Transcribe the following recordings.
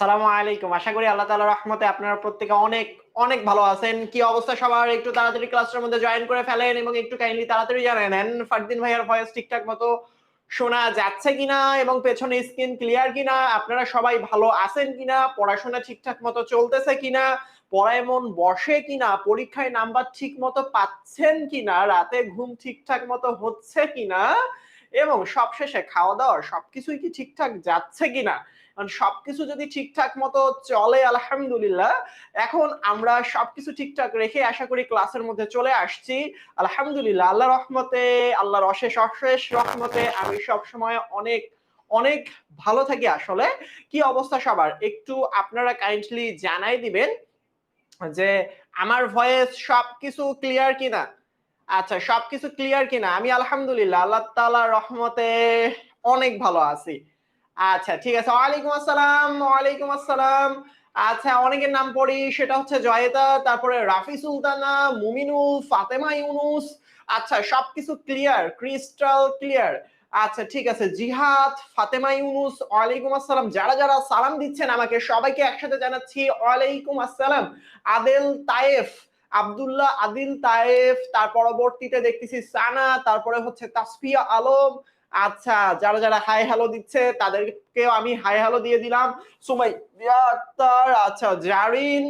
আসসালামু আলাইকুম। আশা করি আল্লাহ তাআলার রহমতে আপনারা প্রত্যেকে অনেক অনেক ভালো আছেন। কি অবস্থা সবার? একটু তাড়াতাড়ি ক্লাসটার মধ্যে জয়েন করে ফেলেন এবং একটু কাইন্ডলি তাড়াতাড়ি জানিয়ে নেন ফারদিন ভাইয়ার ভয়েস ঠিকঠাক মতো শোনা যাচ্ছে কিনা এবং পেছনে স্ক্রিন ক্লিয়ার কিনা, আপনারা সবাই ভালো আছেন কিনা, পড়াশোনা ঠিকঠাক মতো চলতেছে কিনা, পড়ায় মন বসে কিনা, পরীক্ষায় নাম্বার ঠিক মতো পাচ্ছেন কিনা, রাতে ঘুম ঠিকঠাক মতো হচ্ছে কিনা এবং সবশেষে খাওয়া দাওয়া সবকিছুই কি ঠিকঠাক যাচ্ছে কিনা। সবকিছু যদি ঠিকঠাক মতো চলে আলহামদুলিল্লাহ। এখন আমরা সবকিছু ঠিকঠাক রেখে আশা করি ক্লাসের মধ্যে চলে আসছি আলহামদুলিল্লাহ। আল্লাহর রহমতে, আল্লাহর অশেষ অশেষ রহমতে আমি সব সময় অনেক অনেক ভালো থাকি। আসলে কি অবস্থা সবার একটু আপনারা কাইন্ডলি জানাই দিবেন যে আমার ভয়েস সবকিছু ক্লিয়ার কিনা। আচ্ছা, সবকিছু ক্লিয়ার কিনা? আমি আলহামদুলিল্লাহ আল্লাহ তাআলার রহমতে অনেক ভালো আছি। আচ্ছা ঠিক আছে। ওয়ালাইকুম আসসালাম, ওয়ালাইকুম আসসালাম। আচ্ছা, অনেকের নাম পড়ি, সেটা হচ্ছে জয়েদা, তারপরে রাফি সুলতানা, মুমিনুল, ফাতেমা ইউনুস। আচ্ছা, সবকিছু ক্লিয়ার, ক্রিস্টাল ক্লিয়ার। আচ্ছা ঠিক আছে। জিহাদ, ফাতেমা ইউনুস, ওয়ালাইকুম আসসালাম। যারা যারা সালাম দিচ্ছেন আমাকে সবাইকে একসাথে জানাচ্ছি ওয়ালাইকুম আসসালাম। আদেল তায়েফ, আব্দুল্লাহ আদিল তায়েফ, তার পরবর্তীতে দেখতেছি সানা, তারপরে হচ্ছে তাসফিয়া আলম। আচ্ছা, যারা যারা হাই হ্যালো দিচ্ছে তাদেরকেও আমি হাই হ্যালো দিয়ে দিলাম। সুমাইয়া আক্তার, আচ্ছা জারিন,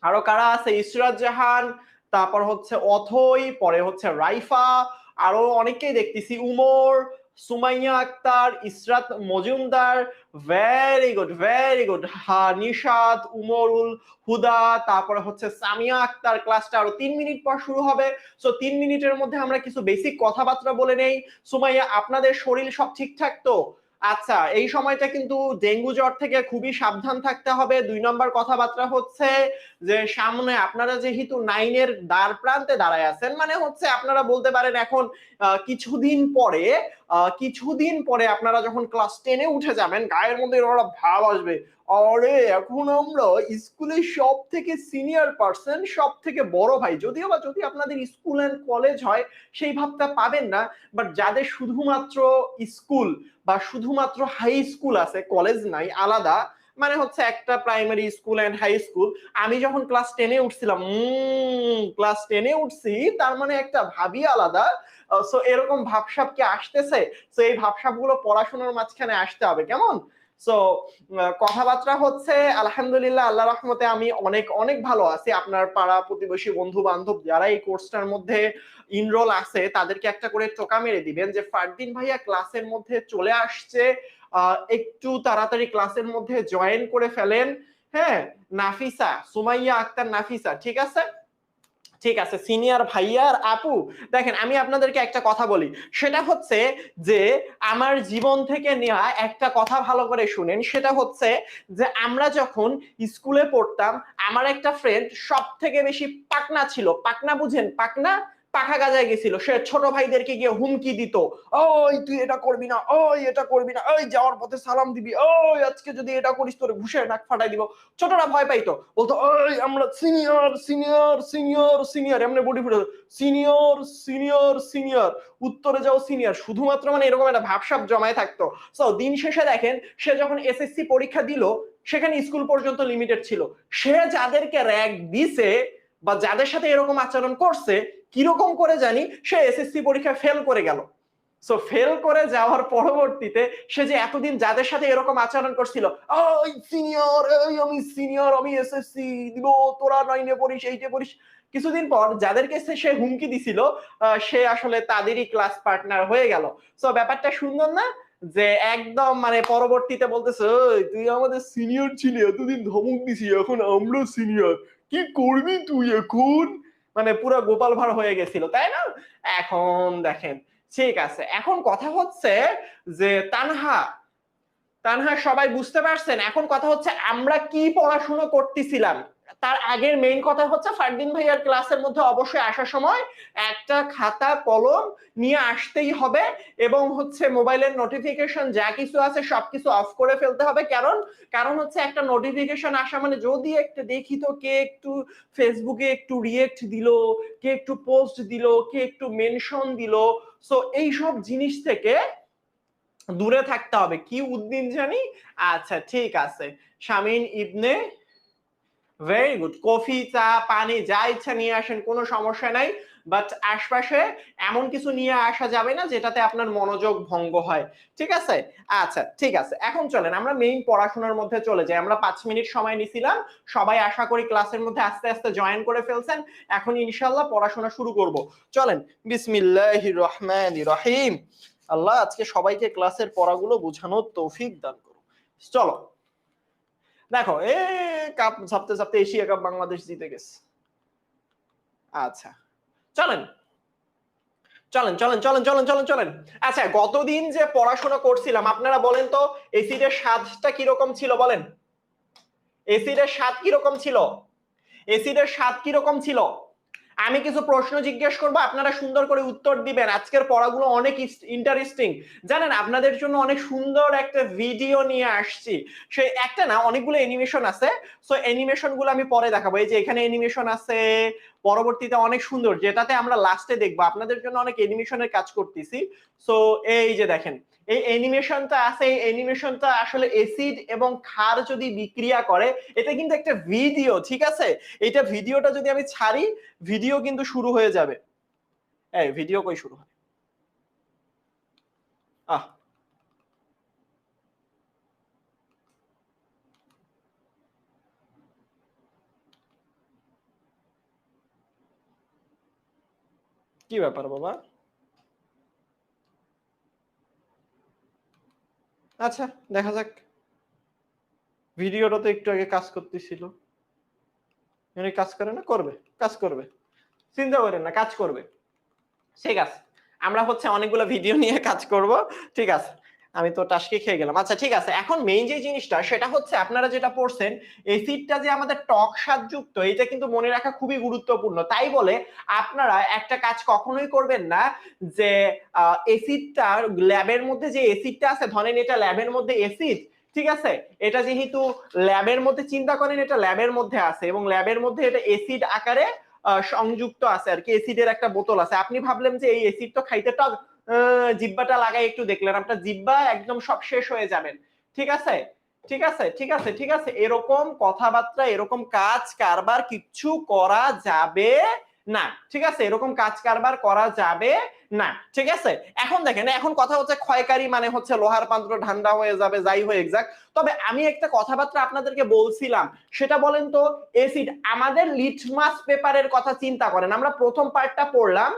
আরো কারা আছে? ইসরাত জাহান, তারপর হচ্ছে অথই, পরে হচ্ছে রাইফা, আরো অনেককেই দেখতেছি, Umar, Sumaiya Akter, Israt Majumdar. Very good, very good. হ্যাঁ, নিশাত, উমরুল হুদা, তারপরে হচ্ছে সামিয়া আক্তার। ক্লাসটা আরো 3 মিনিট পর শুরু হবে। সো 3 মিনিটের মধ্যে আমরা কিছু বেসিক কথাবার্তা বলে নেই। সুমাইয়া, আপনাদের শরীর সব ঠিকঠাক তো? আচ্ছা, এই সময়টা কিন্তু ডেঙ্গু জ্বর থেকে খুবই সাবধান থাকতে হবে। 2 নম্বর কথাবার্তা হচ্ছে যে সামনে আপনারা যেহেতু 9-এর দ্বার প্রান্তে দাঁড়ায় আছেন, মানে হচ্ছে আপনারা বলতে পারেন এখন কিছুদিন পরে আপনারা যখন ক্লাস 10-এ উঠে যাবেন, গায়ের মধ্যে ওরা ভাব আসবে, আরে এখন আমরা স্কুলের সব থেকে সিনিয়র পার্সন, সব থেকে বড় ভাই। যদিও বা যদি আপনাদের স্কুল এন্ড কলেজ হয় সেই ভাবটা পাবেন না, বাট যাদের শুধুমাত্র স্কুল বা শুধুমাত্র হাই স্কুল আছে, কলেজ নাই, আলাদা, মানে হচ্ছে একটা primary school and high school. আমি যখন ক্লাস 10-এ উঠছিলাম, ক্লাস 10-এ উঠছি, তার মানে একটা ভাবই আলাদা। সো এরকম ভাবসাব কি আসতেছে? সো এই ভাবসাব গুলো পড়াশোনার মাঝখানে আসতে হবে, কেমন? সো কথাবার্তা হচ্ছে আলহামদুলিল্লাহ আল্লাহ রহমতে আমি অনেক অনেক ভালো আছি। আপনার পাড়া প্রতিবেশী বন্ধু বান্ধব যারা এই কোর্সটার মধ্যে ইনরোল আছে তাদেরকে একটা করে টোকা মেরে দিবেন যে ফারদিন ভাইয়া ক্লাসের মধ্যে চলে আসছে, একটু তাড়াতাড়ি ক্লাসের মধ্যে জয়েন করে ফেলেন। হ্যাঁ, নাফিসা, সুমাইয়া আক্তার নাফিসা, ঠিক আছে? ঠিক আছে সিনিয়র ভাইয়া আর আপু, দেখেন আমি আপনাদেরকে একটা কথা বলি, সেটা হচ্ছে যে আমার জীবন থেকে নেওয়া একটা কথা ভালো করে শুনেন। সেটা হচ্ছে যে আমরা যখন স্কুলে পড়তাম, আমার একটা ফ্রেন্ড সব থেকে বেশি পাকনা ছিল। পাকনা বুঝেন? পাকনা, পাখা গাজায় গেছিল। সে ছোট ভাইদেরকে গিয়ে হুমকি দিত, ওই তুই এটা করবি না, ওই এটা করবি না, ওই যাওয়ার পথে সালাম দিবি, ওই আজকে যদি এটা করিস তোরে ঘুষের নাক ফাটাই দিব। ছোটরা ভয় পাইতো, বলতো ওই আমরা সিনিয়র সিনিয়র সিনিয়র সিনিয়র, এমনি বডি ফুটে সিনিয়র সিনিয়র সিনিয়র, উত্তরে যাও সিনিয়র, শুধুমাত্র মানে এরকম একটা ভাবসাব জমায় থাকতো। সো দিন শেষে দেখেন সে যখন এসএসসি পরীক্ষা দিল, সেখানে স্কুল পর্যন্ত লিমিটেড ছিল। সে যাদেরকে র‍্যাঙ্ক দিছে বা যাদের সাথে এরকম আচরণ করছে, কিরকম করে জানি সে এসএসসি পরীক্ষা ফেল করে গেল। সো ফেল করে যাওয়ার পরবর্তীতে সে যে এতদিন যাদের সাথে এরকম আচরণ করছিল, ওই সিনিয়র, এই আমি সিনিয়র, আমি এসএসসি দিব, তোরা 9-এ পড়িস, 8-এ পড়িস, কিছুদিন পর যাদেরকে সে হুমকি দিছিল সে আসলে তাদেরই ক্লাস পার্টনার হয়ে গেল। সো ব্যাপারটা সুন্দর না? যে একদম মানে পরবর্তীতে বলতেছে, ওই তুই আমাদের সিনিয়র ছিলি, এতদিন ধমক দিছি, এখন আমরা সিনিয়র, কি করবি তুই এখন? মানে পুরো গোপাল ভাঁড় হয়ে গেছিল, তাই না? এখন দেখেন, ঠিক আছে, এখন কথা হচ্ছে যে তানহা, তানহা সবাই বুঝতে পারছেন? এখন কথা হচ্ছে আমরা কি পড়াশোনা করতেছিলাম। তার আগের মেইন কথা হচ্ছে ফারদিন ভাইয়ার ক্লাসের মধ্যে অবশ্যই আসার সময় একটা খাতা কলম নিয়ে আসতেই হবে এবং হচ্ছে মোবাইলের নোটিফিকেশন যা কিছু আছে সবকিছু অফ করে ফেলতে হবে। কারণ হচ্ছে একটা নোটিফিকেশন আসা মানে যদি একটা দেখি তো কে একটু ফেসবুকে একটু রিয়েক্ট দিল, কে একটু পোস্ট দিল, কে একটু মেনশন দিল, সো এই সব জিনিস থেকে দূরে থাকতে হবে। কি উদ্দিন জানি? আচ্ছা ঠিক আছে, শামীম ইবনে, ভেরি গুড। কফি, চা, পানি যা ইচ্ছা নিয়ে আসেন, কোনো সমস্যা নাই, বাট আশপাশে এমন কিছু নিয়ে আসা যাবে না যেটাতে আপনার মনোযোগ ভঙ্গ হয়, ঠিক আছে? আচ্ছা ঠিক আছে, এখন চলেন আমরা মেইন পড়াশোনার মধ্যে চলে যাই। আমরা 5 মিনিট সময় নিছিলাম, সবাই আশা করি ক্লাসের মধ্যে আস্তে আস্তে জয়েন করে ফেলছেন। এখন ইনশাআল্লাহ পড়াশোনা শুরু করব। চলেন, বিসমিল্লাহির রহমানির রহিম। আল্লাহ আজকে সবাইকে ক্লাসের পড়াগুলো বোঝানোর তৌফিক দান করুন। চলো দেখো, কাপ ঝাপতে ঝাপতে এশিয়া কাপ বাংলাদেশ জিতে গেছে। আচ্ছা চলেন চলেন চলেন চলেন চলেন চলেন চলেন। আচ্ছা, গতদিন যে পড়াশোনা করছিলাম আপনারা বলেন তো, এসিডের স্বাদটা কিরকম ছিল বলেন? এসিডের স্বাদ কিরকম ছিল? এসিডের স্বাদ কিরকম ছিল? আমি কিছু প্রশ্ন জিজ্ঞেস করবো, আপনারা সুন্দর করে উত্তর দিবেন। আজকের পড়াগুলো অনেক ইন্টারেস্টিং, জানেন আপনাদের জন্য অনেক সুন্দর একটা ভিডিও নিয়ে আসছি। সেই একটা না, অনেকগুলো অ্যানিমেশন আছে, সো অ্যানিমেশন গুলো আমি পরে দেখাবো। এই যে এখানে অ্যানিমেশন আছে, পরবর্তীতে অনেক সুন্দর, যেটাতে আমরা লাস্টে দেখবো। আপনাদের জন্য অনেক অ্যানিমেশনের কাজ করতেছি। সো এই যে দেখেন, এই অ্যানিমেশনটা আছে, এই অ্যানিমেশনটা আসলে অ্যাসিড এবং ক্ষার যদি বিক্রিয়া করে, এটা কিন্তু একটা ভিডিও, ঠিক আছে? এটা ভিডিওটা যদি আমি ছাড়ি, ভিডিও কিন্তু শুরু হয়ে যাবে। এই ভিডিও কই শুরু হয়? আহ, কি ব্যাপার বাবা? আচ্ছা দেখা যাক। ভিডিওটা তো একটু আগে কাজ করতেছিল, মানে কাজ করে না? করবে, কাজ করবে, চিন্তা করেন না, কাজ করবে। ঠিক আছে, আমরা হচ্ছে অনেকগুলো ভিডিও নিয়ে কাজ করব, ঠিক আছে? আমি তো টাসকি খেয়ে গেলাম। আচ্ছা ঠিক আছে, এখন মেইন যে জিনিসটা সেটা হচ্ছে আপনারা যেটা পড়ছেন, এসিডটা যে আমাদের টক স্বাদযুক্ত, এটা কিন্তু মনে রাখা খুবই গুরুত্বপূর্ণ। তাই বলে আপনারা একটা কাজ কখনোই করবেন না যে এসিডটা ল্যাবের মধ্যে, যে এসিডটা আছে ধরেন এটা ল্যাবের মধ্যে এসিড, ঠিক আছে? এটা যেহেতু ল্যাবের মধ্যে, চিন্তা করেন এটা ল্যাবের মধ্যে আছে এবং ল্যাবের মধ্যে এটা এসিড আকারে সংযুক্ত আছে আর কি, এসিডের একটা বোতল আছে। আপনি ভাবলেন যে এই এসিড তো খাইতে টক, জিব্বাটা লাগাই একটু দেখলেন, আপনার জিব্বা একদম সব শেষ হয়ে যাবেন, ঠিক আছে? ঠিক আছে ঠিক আছে ঠিক আছে, এরকম কথাবার্তা, এরকম কাজ কারবার কিচ্ছু করা যাবে না, ঠিক আছে? এরকম কাজ কারবার করা যাবে না, ঠিক আছে? এখন দেখেন, এখন কথা হচ্ছে ক্ষয়কারী মানে হচ্ছে লোহার পাত্র ঠান্ডা হয়ে যাবে, যাই হয়ে যাক। তবে আমি একটা কথাবার্তা আপনাদেরকে বলছিলাম, সেটা বলেন তো, এসিড আমাদের লিটমাস পেপারের কথা চিন্তা করেন। আমরা প্রথম পার্টটা পড়লাম,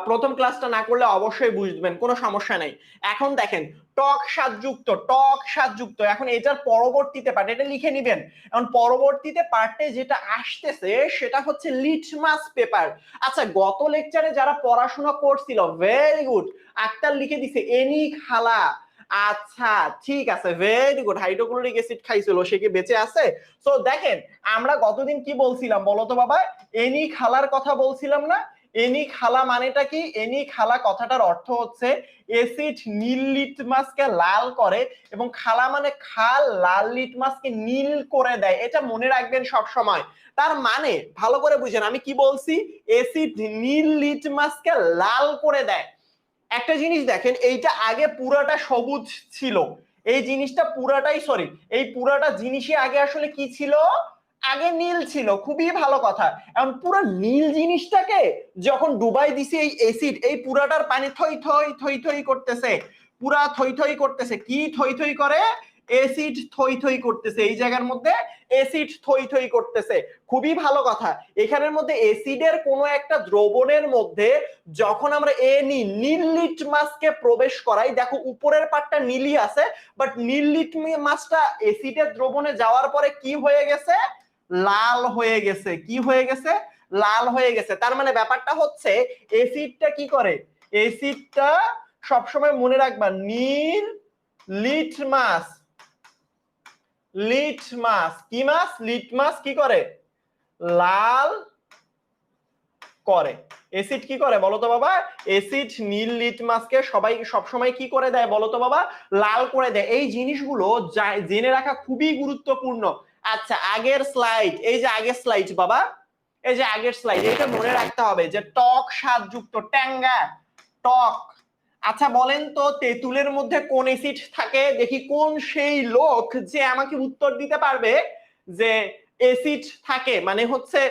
প্রথম ক্লাসটা না করলে অবশ্যই বুঝবেন, কোনো সমস্যা নাই। এখন দেখেন, টক স্বাদযুক্ত, টক স্বাদযুক্ত, এখন এটার পরবর্তীতে পার্ট, এটা লিখে নিবেন। এখন পরবর্তীতে পার্টে যেটা আসতেছে সেটা হচ্ছে লিটমাস পেপার। আচ্ছা, গত লেকচারে যারা পড়াশোনা করছিল, ভেরি গুড, আক্তার লিখে দিছে এনি খালা। আচ্ছা ঠিক আছে, ভেরি গুড, হাইড্রোক্লোরিক অ্যাসিড খাইছিল, সে কি বেঁচে আছে? সো দেখেন, আমরা গতদিন কি বলছিলাম বলো তো বাবা? এনি খালার কথা বলছিলাম না? এনি খালা মানেটা কি? এনি খালা কথাটার অর্থ হচ্ছে এসিড নীল লিটমাসকে লাল করে, এবং খালা মানে খাল, লাল লিটমাসকে নীল করে দেয়, এটা মনে রাখবেন সব সময়। তার মানে ভালো করে বুঝেন আমি কি বলছি, এসিড নীল লিটমাসকে লাল করে দেয়। একটা জিনিস দেখেন, এইটা আগে পুরাটা সবুজ ছিল, এই জিনিসটা পুরাটাই, সরি, এই পুরাটা জিনিসই আগে আসলে কি ছিল? আগে নীল ছিল, খুবই ভালো কথা। এখন পুরো নীল জিনিসটাকে যখন ডুবাই দিছে এই এসিড, এই পুরাটার পানি থই থই থই থই করতেছে, পুরা থই থই করতেছে। কি থই থই করে? এসিড থই থই করতেছে, এই জায়গার মধ্যে এসিড থই থই করতেছে, খুবই ভালো কথা। এখানের মধ্যে এসিডের কোনো একটা দ্রবণের মধ্যে যখন আমরা নীল লিটমাসকে প্রবেশ করাই, দেখো উপরের পাটটা নীলই আছে, বাট নীল লিটমাসটা এসিডের দ্রবণে যাওয়ার পরে কি হয়ে গেছে? লাল হয়ে গেছে। কি হয়ে গেছে? লাল হয়ে গেছে। তার মানে ব্যাপারটা হচ্ছে, এসিডটা কি করে? এসিডটা সবসময় মনে রাখবা, নীল লিটমাস, লিটমাস কি মাস? লিটমাস কি করে? লাল করে। এসিড কি করে বলতো বাবা? এসিড নীল লিটমাসকে সবসময় কি করে দেয় বলতো বাবা? লাল করে দেয়। এই জিনিসগুলো জেনে রাখা খুবই গুরুত্বপূর্ণ। আচ্ছা, আগের স্লাইড, এই যে আগের স্লাইড বাবা, এই যে আগের স্লাইড, এটা মনে রাখতে হবে যে টক স্বাদযুক্ত, ট্যাঙ্গা, টক। আচ্ছা বলেন তো তেঁতুলের মধ্যে কোন অ্যাসিড থাকে? দেখি কোন সেই লোক যে আমাকে উত্তর দিতে পারবে যে অ্যাসিড থাকে মানে হচ্ছে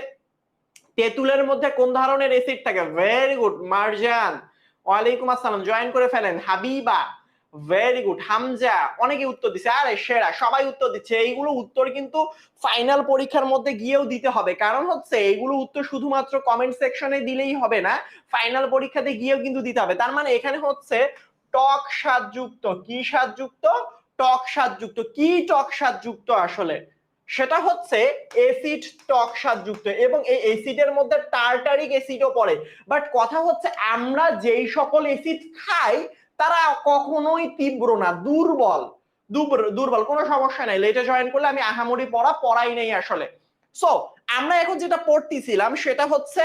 তেঁতুলের মধ্যে কোন ধরনের অ্যাসিড থাকে। ভেরি গুড মারজান, ওয়ালাইকুম আসসালাম, জয়েন করে ফেলেন। Habiba, very good. হামজা, অনেকে উত্তর দিচ্ছে। আরে সেরা, সবাই উত্তর দিচ্ছে। এইগুলো উত্তর কিন্তু ফাইনাল পরীক্ষার মধ্যে গিয়েও দিতে হবে, কারণ হচ্ছে এইগুলো উত্তর শুধুমাত্র কমেন্ট সেকশনে দিলেই হবে না, ফাইনাল পরীক্ষাতে গিয়েও কিন্তু দিতে হবে। তার মানে এখানে হচ্ছে টক স্বাদযুক্ত। কি স্বাদযুক্ত? টক স্বাদযুক্ত। কি টক স্বাদযুক্ত আসলে? সেটা হচ্ছে অ্যাসিড, টক স্বাদযুক্ত, এবং এই অ্যাসিডের মধ্যে টার্টারিক অ্যাসিডও পড়ে। বাট কথা হচ্ছে আমরা যেই সকল অ্যাসিড খাই তারা কখনোই তীব্র না, দুর্বল। দুর্বল, কোনো সমস্যা নাই, লেটে জয়েন করলে আমি আহামরি পড়াই নেই আসলে। সো আমরা এখন যেটা পড়তেছিলাম সেটা হচ্ছে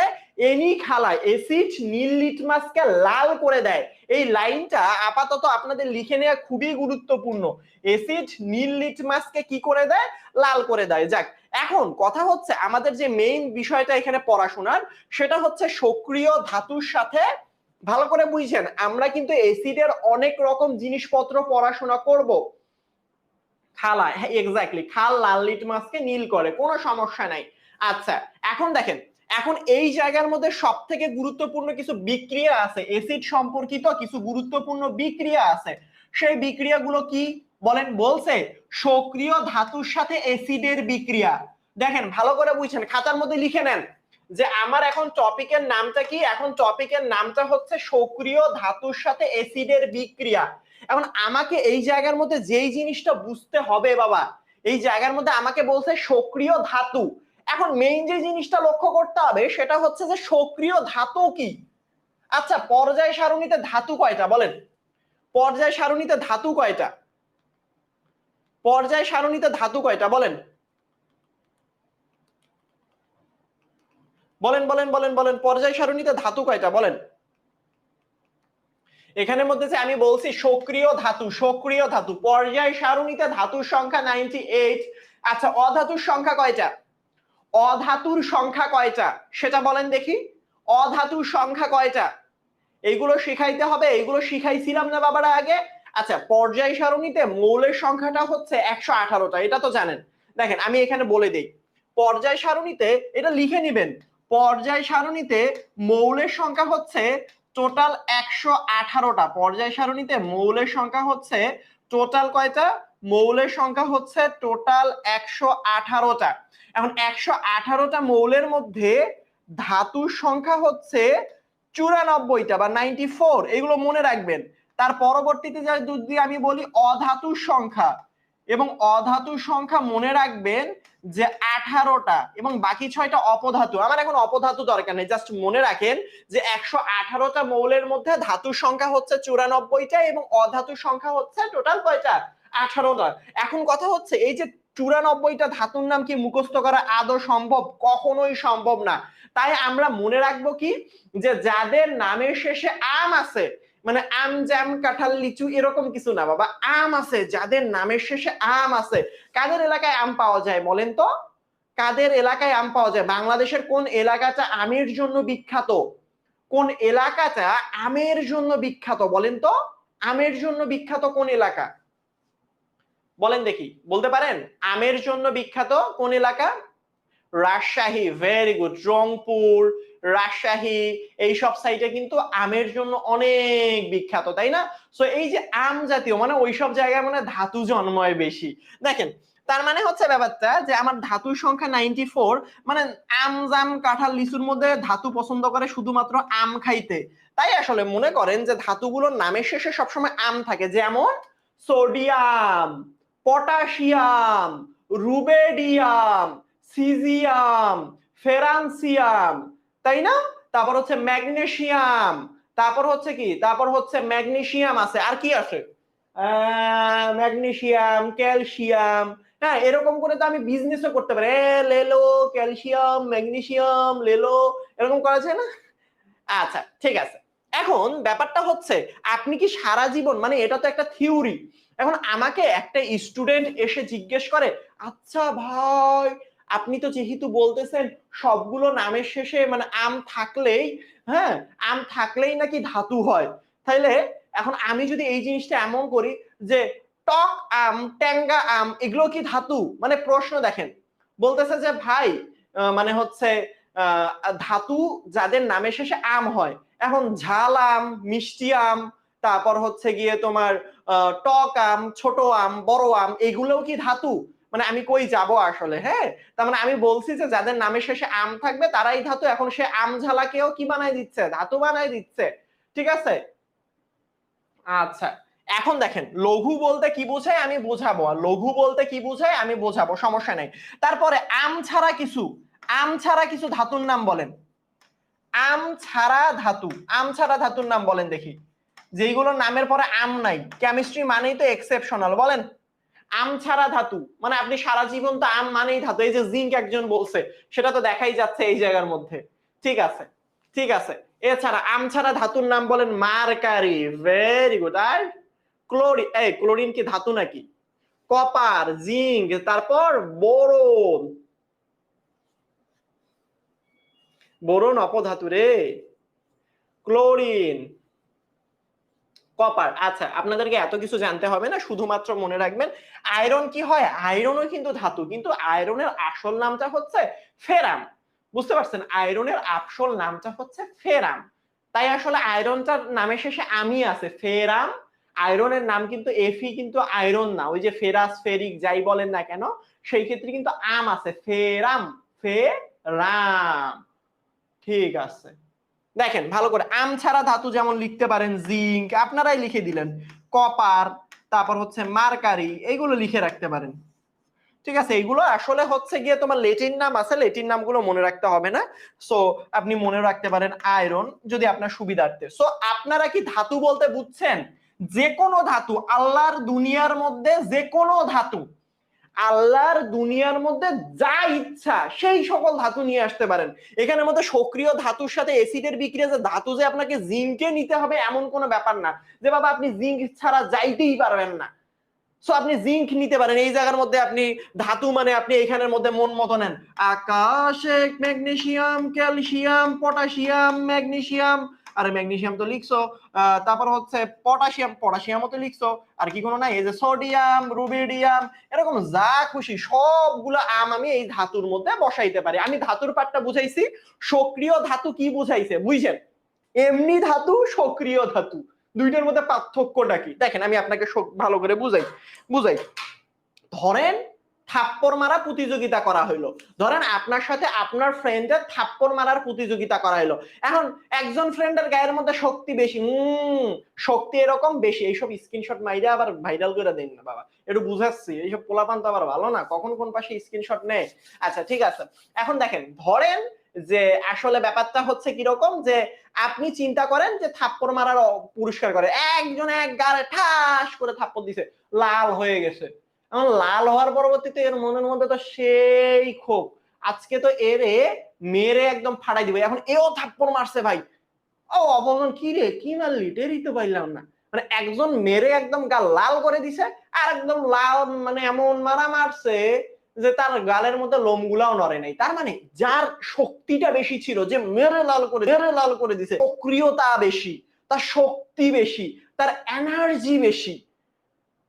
এনি খালায় অ্যাসিড নীল লিটমাসকে লাল করে দেয়। এই লাইনটা আপাতত আপনাদের লিখে নেওয়া খুবই গুরুত্বপূর্ণ। অ্যাসিড নীল লিটমাসকে কি করে দেয়? লাল করে দেয়। যাক, এখন কথা হচ্ছে আমাদের যে মেইন বিষয়টা এখানে পড়াশোনার সেটা হচ্ছে সক্রিয় ধাতুর সাথে, ভালো করে বুঝছেন, আমরা কিন্তু অ্যাসিডের অনেক রকম জিনিসপত্র পড়াশোনা করব। খালা, হ্যাঁ এক্স্যাক্টলি, খাল লাল লিটমাসকে নীল করে, কোনো সমস্যা নাই। আচ্ছা এখন দেখেন, এখন এই জায়গার মধ্যে সব থেকে গুরুত্বপূর্ণ কিছু বিক্রিয়া আছে, অ্যাসিড সম্পর্কিত কিছু গুরুত্বপূর্ণ বিক্রিয়া আছে। সেই বিক্রিয়াগুলো কি বলেন? বলছে সক্রিয় ধাতুর সাথে অ্যাসিডের বিক্রিয়া। দেখেন ভালো করে বুঝছেন, খাতার মধ্যে লিখে নেন যে আমার এখন টপিকের নামটা কি। এখন টপিকের নামটা হচ্ছে সক্রিয় ধাতুর সাথে অ্যাসিডের বিক্রিয়া। এখন আমাকে এই জায়গার মধ্যে যেই জিনিসটা বুঝতে হবে বাবা, এই জায়গার মধ্যে আমাকে বলছে সক্রিয় ধাতু। এখন মেইন যে জিনিসটা লক্ষ্য করতে হবে সেটা হচ্ছে যে সক্রিয় ধাতু কি। আচ্ছা পর্যায় সারণীতে ধাতু কয়টা বলেন? পর্যায় সারণীতে ধাতু কয়টা? পর্যায় সারণীতে ধাতু কয়টা বলেন? বলেন বলেন বলেন বলেন, পর্যায় সারণীতে ধাতু কয়টা বলেন? এখানের মধ্যে যে আমি বলছি সক্রিয় ধাতু, সক্রিয় ধাতু পর্যায় সারণীতে ধাতুর সংখ্যা 98। আচ্ছা অধাতুর সংখ্যা কয়টা? অধাতুর সংখ্যা কয়টা সেটা বলেন দেখি। অধাতুর সংখ্যা কয়টা? এইগুলো শিখাইতে হবে, এইগুলো শিখাইছিলাম না বাবারা আগে? আচ্ছা পর্যায় সারণীতে মৌলের সংখ্যাটা হচ্ছে 118টা, এটা তো জানেন। দেখেন আমি এখানে বলে দেই, পর্যায় সারণীতে এটা লিখে নিবেন, পর্যায় সারণীতে মৌলের সংখ্যা হচ্ছে টোটাল 118টা। পর্যায় সারণীতে মৌলের সংখ্যা হচ্ছে টোটাল কয়টা? মৌলের সংখ্যা হচ্ছে টোটাল 118টা। এখন 118টা মৌলের মধ্যে ধাতুর সংখ্যা হচ্ছে 94টা বা 94, এগুলো মনে রাখবেন। তার পরবর্তীতে যদি আমি বলি অধাতুর সংখ্যা, এবং অধাতুর সংখ্যা মনে রাখবেন যে 18টা, এবং বাকি 6টা অপধাতু। আমার এখন অপধাতু দরকার নেই, জাস্ট মনে রাখেন যে 118টা মৌলের মধ্যে ধাতুর সংখ্যা হচ্ছে 94টা এবং অধাতুর সংখ্যা হচ্ছে টোটাল কয়টা? 18টা। এখন কথা হচ্ছে এই যে 94টা ধাতুর নাম কি মুখস্থ করা আদৌ সম্ভব? কখনোই সম্ভব না। তাই আমরা মনে রাখবো কি, যে যাদের নামের শেষে আম আছে, মানে আম জাম কাঁঠাল লিচু এরকম কিছু না বাবা, আম আছে, যাদের নামের শেষে আম আছে। কাদের এলাকায় আম পাওয়া যায় বলেন তো? কাদের এলাকায় আম পাওয়া যায়? বাংলাদেশের কোন এলাকাটা আমের জন্য বিখ্যাত? কোন এলাকাটা আমের জন্য বিখ্যাত বলেন তো? আমের জন্য বিখ্যাত কোন এলাকা বলেন দেখি, বলতে পারেন? আমের জন্য বিখ্যাত কোন এলাকা? Rajshahi, very good. রংপুর, রাজশাহী, এইসব সাইটে কিন্তু আমের জন্য অনেক বিখ্যাত, তাই না? সো এই যে আম জাতীয় মানে ওইসব জায়গায় মানে ধাতু জন্ময় বেশি। দেখেন তার মানে হচ্ছে ব্যাপারটা যে আমার ধাতুর সংখ্যা 94, মানে আম জাম কাঁঠাল লিচুর মধ্যে ধাতু পছন্দ করে শুধুমাত্র আম খাইতে। তাই আসলে মনে করেন যে ধাতুগুলোর নামের শেষে সবসময় আম থাকে, যেমন সোডিয়াম, পটাশিয়াম, রুবেডিয়াম, সিজিয়াম, ফেরান্সিয়াম, তাই না? তারপর হচ্ছে ম্যাগনেসিয়াম, তারপর হচ্ছে কি, তারপর হচ্ছে ম্যাগনেসিয়াম আছে, আর কি আছে? Magnesium, calcium. হ্যাঁ এরকম করে তো আমি বিজনেসও করতে পারি, লেলো ক্যালসিয়াম ম্যাগনেসিয়াম লেলো, এরকম করা যায় না? আচ্ছা ঠিক আছে। এখন ব্যাপারটা হচ্ছে আপনি কি সারা জীবন, মানে এটা তো একটা থিওরি, এখন আমাকে একটা স্টুডেন্ট এসে জিজ্ঞেস করে, আচ্ছা ভাই আপনি তো যেহেতু বলতেছেন সবগুলো নামের শেষে মানে আম থাকলেই, হ্যাঁ আম থাকলেই নাকি ধাতু হয়, তাইলে এখন আমি যদি এই জিনিসটা এমন করি যে টক আম, ট্যাঙ্গা আম, এগুলো কি ধাতু? মানে প্রশ্ন দেখেন, বলতেছে যে ভাই মানে হচ্ছে ধাতু যাদের নামের শেষে আম হয়, এখন ঝাল আম, মিষ্টি আম, তারপর হচ্ছে গিয়ে তোমার টক আম, ছোট আম, বড় আম, এগুলোও কি ধাতু? মানে আমি কই যাব আসলে, হ্যাঁ? তার মানে আমি বলছি যে যাদের নামের শেষে আম থাকবে তারাই ধাতু, এখন সে আম ঝালাকেও কি বানাই দিচ্ছে? ধাতু বানাই দিচ্ছে। ঠিক আছে, আচ্ছা। এখন দেখেন লঘু বলতে কি বোঝায় আমি বোঝাবো, আর লঘু বলতে কি বোঝায় আমি বোঝাবো, সমস্যা নাই। তারপরে আম ছাড়া কিছু ধাতুর নাম বলেন। আম ছাড়া ধাতু, আম ছাড়া ধাতুর নাম বলেন দেখি, যেইগুলোর নামের পরে আম নাই। কেমিস্ট্রি মানেই তো এক্সেপশনাল, বলেন। আম ছাড়া ধাতু মানে আপনি সারা জীবন তো আম মানেই ধাতু, এই যে জিঙ্ক একজন বলছে, সেটা তো দেখাই যাচ্ছে এই জায়গার মধ্যে। ঠিক আছে, ঠিক আছে। এছাড়া আম ছাড়া ধাতুর নাম বলেন। Mercury, very good. আর ক্লোরিন, এই ক্লোরিন কি ধাতু নাকি? কপার, জিঙ্ক, তারপর বোরন, বোরন অপধাতু রে। Chlorine, copper. আচ্ছা, আপনাদেরকে এত কিছু জানতে হবে না, শুধুমাত্র মনে রাখবেন আয়রন কি হয়। আয়রনও কিন্তু ধাতু, কিন্তু আয়রনের আসল নামটা হচ্ছে ফেরাম। বুঝতে পারছেন, আয়রনের আসল নামটা হচ্ছে ফেরাম। তাই আসলে আয়রনটার নামের শেষে আমি আছে, ফেরাম। আয়রনের নাম কিন্তু এফি, কিন্তু আয়রন না। ওই যে ফেরাস, ফেরিক যাই বলেন না কেন, সেই ক্ষেত্রে কিন্তু আম আছে, ফেরাম, ফেরাম। ঠিক আছে, দেখেন ভালো করে, আম ছাড়া ধাতু যেমন লিখতে পারেন জিঙ্ক, আপনারাই লিখে দিলেন, কপার, তারপর হচ্ছে মার্কারি, এইগুলো লিখে রাখতে পারেন। ঠিক আছে, এইগুলো আসলে হচ্ছে গিয়ে তোমার লেটিন নাম আছে, লেটিন নামগুলো মনে রাখতে হবে না। সো আপনি মনে রাখতে পারেন আয়রন, যদি আপনার সুবিধার্থে। সো আপনারা কি ধাতু বলতে বুঝছেন? যে কোনো ধাতু, আল্লাহর দুনিয়ার মধ্যে যে কোনো ধাতু, আল্লাহর দুনিয়ার মধ্যে যা ইচ্ছা সেই সকল ধাতু নিয়ে আসতে পারেন। এখানের মধ্যে সক্রিয় ধাতুর সাথে অ্যাসিডের বিক্রিয়া, যে ধাতু যে আপনাকে জিঙ্কে নিতে হবে এমন কোনো ব্যাপার না, যে বাবা আপনি জিঙ্ক ছাড়া যাইতেই পারবেন না। সো আপনি জিঙ্ক নিতে পারেন এই জায়গার মধ্যে। আপনি ধাতু মানে আপনি এখানের মধ্যে মন মতো নেন, আকাশে ম্যাগনেসিয়াম, ক্যালসিয়াম, পটাশিয়াম, ম্যাগনেসিয়াম, আরে ম্যাগনেসিয়াম তো লিখছো, তারপর হচ্ছে পটাশিয়াম, পটাশিয়ামও তো লিখছো, আর কি কোনো নাই? এই যে সোডিয়াম, রুবিডিয়াম, এরকম যা খুশি সবগুলো আম আমি এই ধাতুর মধ্যে বসাইতে পারি। আমি ধাতুর পার্টটা বুঝাইছি, সক্রিয় ধাতু কি বুঝাইছে বুঝছেন? এমনি ধাতু, সক্রিয় ধাতু, দুইটার মধ্যে পার্থক্যটা কি দেখেন, আমি আপনাকে ভালো করে বুঝাই বুঝাই ধরেন থাপ্পড় মারা প্রতিযোগিতা করা হইলো, ধরেন আপনার সাথে আপনার ফ্রেন্ডের থাপ্পড় মারার প্রতিযোগিতা করা হইলো। এখন একজন ফ্রেন্ডের গায়ের মধ্যে শক্তি বেশি, শক্তি এরকম বেশি, এইসব স্ক্রিনশট মাইরা আবার ভাইরাল করে দেন না বাবা, একটু বুঝাচ্ছি, এইসব পোলাপান তো আবার ভালো না, কখন কোন পাশে স্ক্রিনশট নেয়। আচ্ছা ঠিক আছে, এখন দেখেন ধরেন যে আসলে ব্যাপারটা হচ্ছে কিরকম, যে আপনি চিন্তা করেন যে থাপ্পড় মারার পুরস্কার করে, একজন এক গালে ঠাস করে থাপ্পড় দিছে, লাল হয়ে গেছে। এখন লাল হওয়ার পরবর্তীতে এর মনের মধ্যে তো সেই ক্ষোভ, আজকে তো এরে মেরে একদম ফাটাই দিবে। এখন এও থাপ্পড় মারছে ভাই, ও অপরজন কি রে কি মারলি টেরই তো পাইলাম না, মানে একজন মেরে একদম গাল লাল করে দিছে, আর একদম লাল মানে এমন মারা মারছে যে তার গালের মধ্যে লোমগুলাও নড়ে নাই। তার মানে যার শক্তিটা বেশি ছিল, যে মেরে লাল করে দিছে, সক্রিয়তা বেশি, তার শক্তি বেশি, তার এনার্জি বেশি,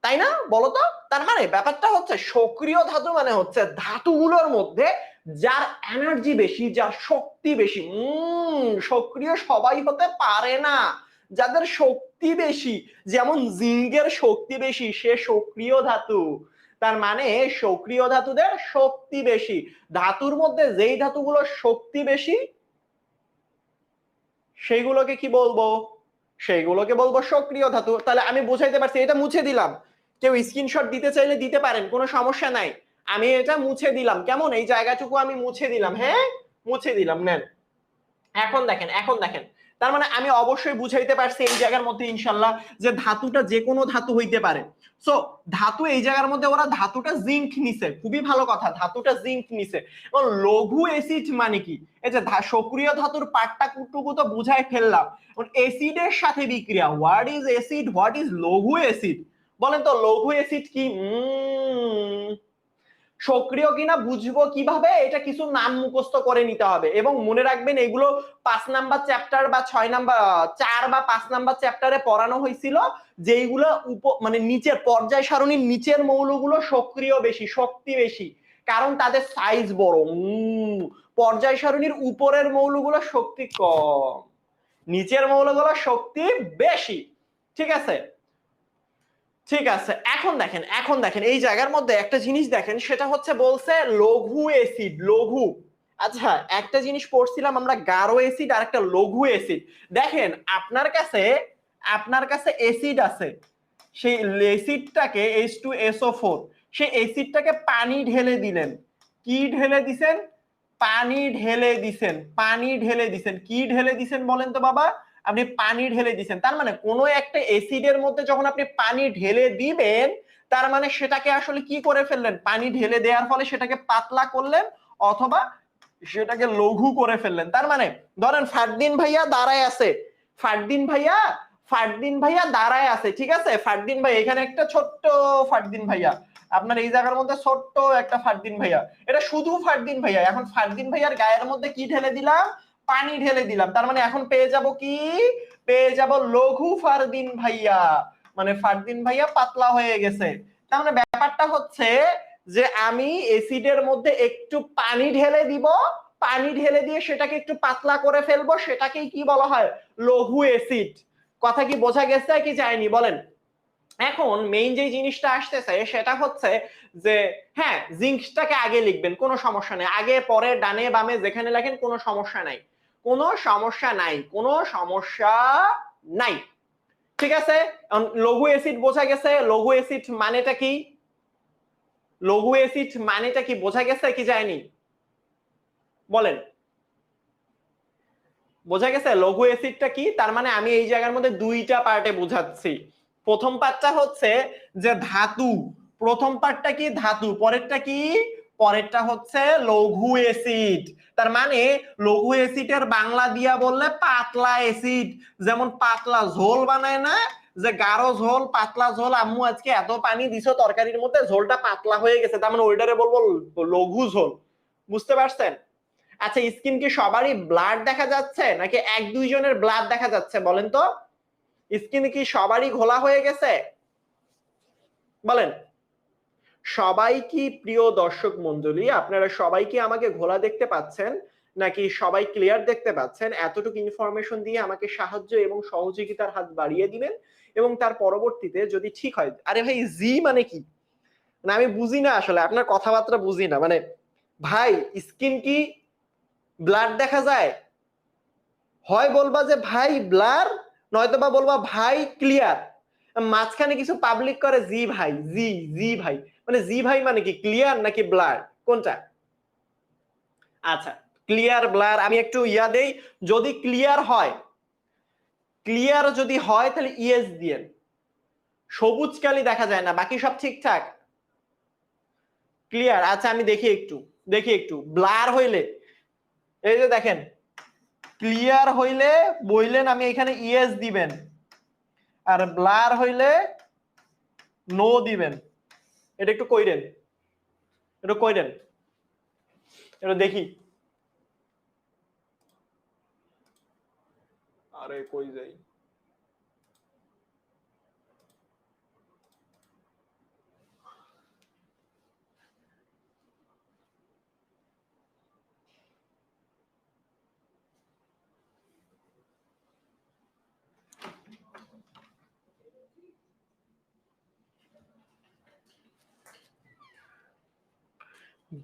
তাই না? বলতো, তার মানে ব্যাপারটা হচ্ছে সক্রিয় ধাতু মানে হচ্ছে ধাতুগুলোর মধ্যে যার এনার্জি বেশি, যার শক্তি বেশি। সক্রিয় সবাই হতে পারে না, যাদের শক্তি বেশি, যেমন জিঙ্কের শক্তি বেশি, সে সক্রিয় ধাতু। তার মানে সক্রিয় ধাতুদের শক্তি বেশি, ধাতুর মধ্যে যেই ধাতুগুলোর শক্তি বেশি সেইগুলোকে কি বলবো? সেইগুলোকে বলবো সক্রিয় ধাতু। তাহলে আমি বুঝাইতে পারছি, এটা মুছে দিলাম, কেউ স্ক্রিনশট দিতে চাইলে দিতে পারেন, কোনো সমস্যা নাই। আমি এটা মুছে দিলাম, কেমন, এই জায়গাটুকু আমি মুছে দিলাম, হ্যাঁ মুছে দিলাম, নেন। এখন দেখেন, এখন দেখেন, তার মানে আমি অবশ্যই বুঝাইতে পারছি এই জায়গার মধ্যে ইনশাল্লাহ, যে ধাতুটা যে কোনো ধাতু হইতে পারে। সো ধাতু এই জায়গার মধ্যে ওরা ধাতুটা জিঙ্ক নিছে, খুবই ভালো কথা, ধাতুটা জিঙ্ক নিছে। এবং লঘু অ্যাসিড মানে কি, এই যে সক্রিয় ধাতুর পার্টটা টুকু তো বুঝাই ফেললাম। অ্যাসিডের সাথে বিক্রিয়া, what is acid, what is লঘু অ্যাসিড, বলেন তো লঘু অ্যাসিড কি? সক্রিয় কিনা বুঝবো কিভাবে? এটা কিছু নাম মুখস্থ করে নিতে হবে এবং মনে রাখবেন এগুলো 5 নাম্বার চ্যাপ্টার বা 6 নাম্বার 4 বা 5 নাম্বার চ্যাপ্টারে পড়ানো হয়েছিল, যেইগুলো মানে নিচের পর্যায় সারণীর নিচের মৌলগুলো সক্রিয় বেশি, শক্তি বেশি, কারণ তাদের সাইজ বড়। পর্যায় সারণীর উপরের মৌলগুলো শক্তি কম, নিচের মৌলগুলো শক্তি বেশি। ঠিক আছে, ঠিক আছে। এখন দেখেন এই জায়গার মধ্যে একটা জিনিস দেখেন, সেটা হচ্ছে বলছে লঘু অ্যাসিড, লঘু। আচ্ছা, একটা জিনিস পড়ছিলাম আমরা, গাঢ় অ্যাসিড আর একটা লঘু অ্যাসিড। দেখেন আপনার কাছে অ্যাসিড আছে, সেই অ্যাসিডটাকে H2SO4, সেই অ্যাসিডটাকে পানি ঢেলে দিলেন। কি ঢেলে দিছেন? পানি ঢেলে দিছেন, পানি ঢেলে দিছেন। কি ঢেলে দিছেন বলেন তো বাবা? আপনি পানি ঢেলে দিছেন। তার মানে কোনো একটা অ্যাসিডের মধ্যে যখন আপনি পানি ঢেলে দিবেন, তার মানে সেটাকে আসলে কি করে ফেললেন? পানি ঢেলে দেওয়ার ফলে সেটাকে পাতলা করলেন অথবা সেটাকে লঘু করে ফেললেন। তার মানে ধরেন ফারদিন ভাইয়া দাঁড়ায় আছে, ফারদিন ভাইয়া দাঁড়ায় আছে, ঠিক আছে? ফারদিন ভাই এখানে একটা ছোট্ট ফারদিন ভাইয়া, আপনার এই জায়গার মধ্যে ছোট্ট একটা ফারদিন ভাইয়া, এটা শুধু ফারদিন ভাইয়া। এখন ফারদিন ভাইয়ার গায়ের মধ্যে কি ঢেলে দিলাম? পানি ঢেলে দিলাম। তার মানে এখন পেয়ে যাব কি? পেয়ে যাব লঘু ফারদিন ভাইয়া, মানে ফারদিন ভাইয়া পাতলা হয়ে গেছে। তার মানে ব্যাপারটা হচ্ছে যে আমি এসিডের মধ্যে একটু পানি ঢেলে দিব, পানি ঢেলে দিয়ে সেটাকে একটু পাতলা করে ফেলবো, সেটাকেই কি বলা হয়? লঘু অ্যাসিড। কথা কি বোঝা গেছে কি যায়নি বলেন? এখন মেইন যে জিনিসটা আসতেছে সেটা হচ্ছে যে হ্যাঁ, জিঙ্কটাকে আগে লিখবেন, কোনো সমস্যা নেই, আগে পরে ডানে বামে যেখানে লেখেন কোনো সমস্যা নাই, কোনো সমস্যা নাই, কোনো সমস্যা নাই। ঠিক আছে, লঘু অ্যাসিড বোঝা গেছে। লঘু অ্যাসিড মানেটা কি? লঘু অ্যাসিড মানেটা কি বোঝা গেছে কি যায়নি বলেন? বোঝা গেছে লঘু অ্যাসিডটা কি? তার মানে আমি এই জায়গার মধ্যে দুইটা পার্টে বোঝাচ্ছি। প্রথম পার্টটা হচ্ছে যে ধাতু, প্রথম পার্টটা কি? ধাতু। পরেরটা কি? পরেরটা হচ্ছে লঘু অ্যাসিড। তার মানে লঘু অ্যাসিডের বাংলা দিয়া বললে পাতলা অ্যাসিড। যেমন পাতলা ঝোল বানায় না, যে গাঢ় ঝোল, পাতলা ঝোল, আম্মু আজকে এত পানি দিছো তরকারির মধ্যে, ঝোলটা পাতলা হয়ে গেছে, তার মানে ওইটারে বলবো লঘু ঝোল। বুঝতে পারছেন? আচ্ছা, স্কিন কি সবারই ব্লাড দেখা যাচ্ছে নাকি এক দুইজনের ব্লাড দেখা যাচ্ছে বলেন তো? স্কিন কি সবারই ঘোলা হয়ে গেছে বলেন? সবাই কি, প্রিয় দর্শক মন্ডলী, আপনারা সবাই কি আমাকে ঘোলা দেখতে পাচ্ছেন নাকি সবাই ক্লিয়ার দেখতে পাচ্ছেন? এতটুকু ইনফরমেশন দিয়ে আমাকে সাহায্য এবং সহযোগিতার হাত বাড়িয়ে দিবেন এবং তার পরবর্তীতে যদি ঠিক হয়, আরে ভাই জি মানে কি? না আমি বুঝি না আসলে, আপনার কথাবার্তা বুঝি না। মানে ভাই স্কিন কি ব্লাড দেখা যায়? হয় বলবা যে ভাই ব্লার, নয়তো বা বলবা ভাই ক্লিয়ার। মাঝখানে কিছু পাবলিক করে জি ভাই, জি জি ভাই, মানে জি ভাই মানে কি ক্লিয়ার নাকি ব্লার, কোনটা? আচ্ছা, ক্লিয়ার ব্লার আমি একটু ইয়া দেই। যদি ক্লিয়ার হয়, ক্লিয়ার যদি হয় তাহলে ইয়েস দিয়েন। সবুজ কালি দেখা যায় না, বাকি সব ঠিকঠাক। ক্লিয়ার, আচ্ছা আমি দেখি একটু, দেখি একটু ব্লার হইলে, এই যে দেখেন ক্লিয়ার হইলে বইলেন আমি এখানে ইয়েস দিবেন, আর ব্লার হইলে নো দিবেন। এটা একটু কইরেন, এটা কইরেন, এটা দেখি। আরে কই যাই?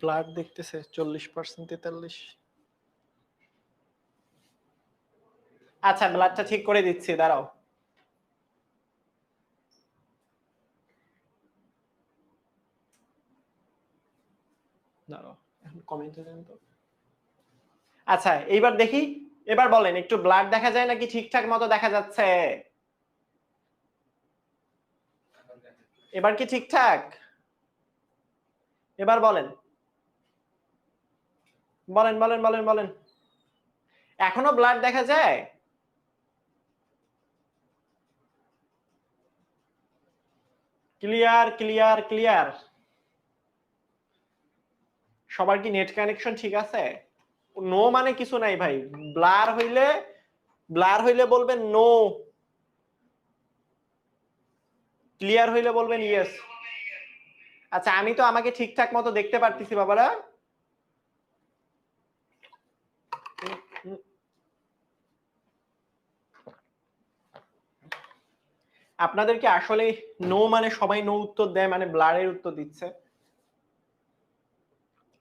ব্লাড দেখতেছে 40%, 43। আচ্ছা ব্লাডটা ঠিক করে দিচ্ছি, দাঁড়াও। দাঁড়াও, এখন কমেন্টে দেন তো। আচ্ছা এইবার দেখি, এবার বলেন একটু ব্লাড দেখা যায় নাকি ঠিকঠাক মতো দেখা যাচ্ছে? এবার কি ঠিকঠাক? এবার বলেন, বলেন বলেন বলেন বলেন। এখনো ব্লাড দেখা যায়? Clear clear clear. সবার কি নেট কানেকশন ঠিক আছে? নো মানে কিছু নাই ভাই, ব্লার হইলে বলবেন নো, ক্লিয়ার হইলে বলবেন ইয়েস। আচ্ছা আমি তো আমাকে ঠিকঠাক মতো দেখতে পারতেছি বাবারা। আপনাদেরকে আসলে নো মানে সবাই নো উত্তর দেয় মানে ব্লারের উত্তর দিচ্ছে?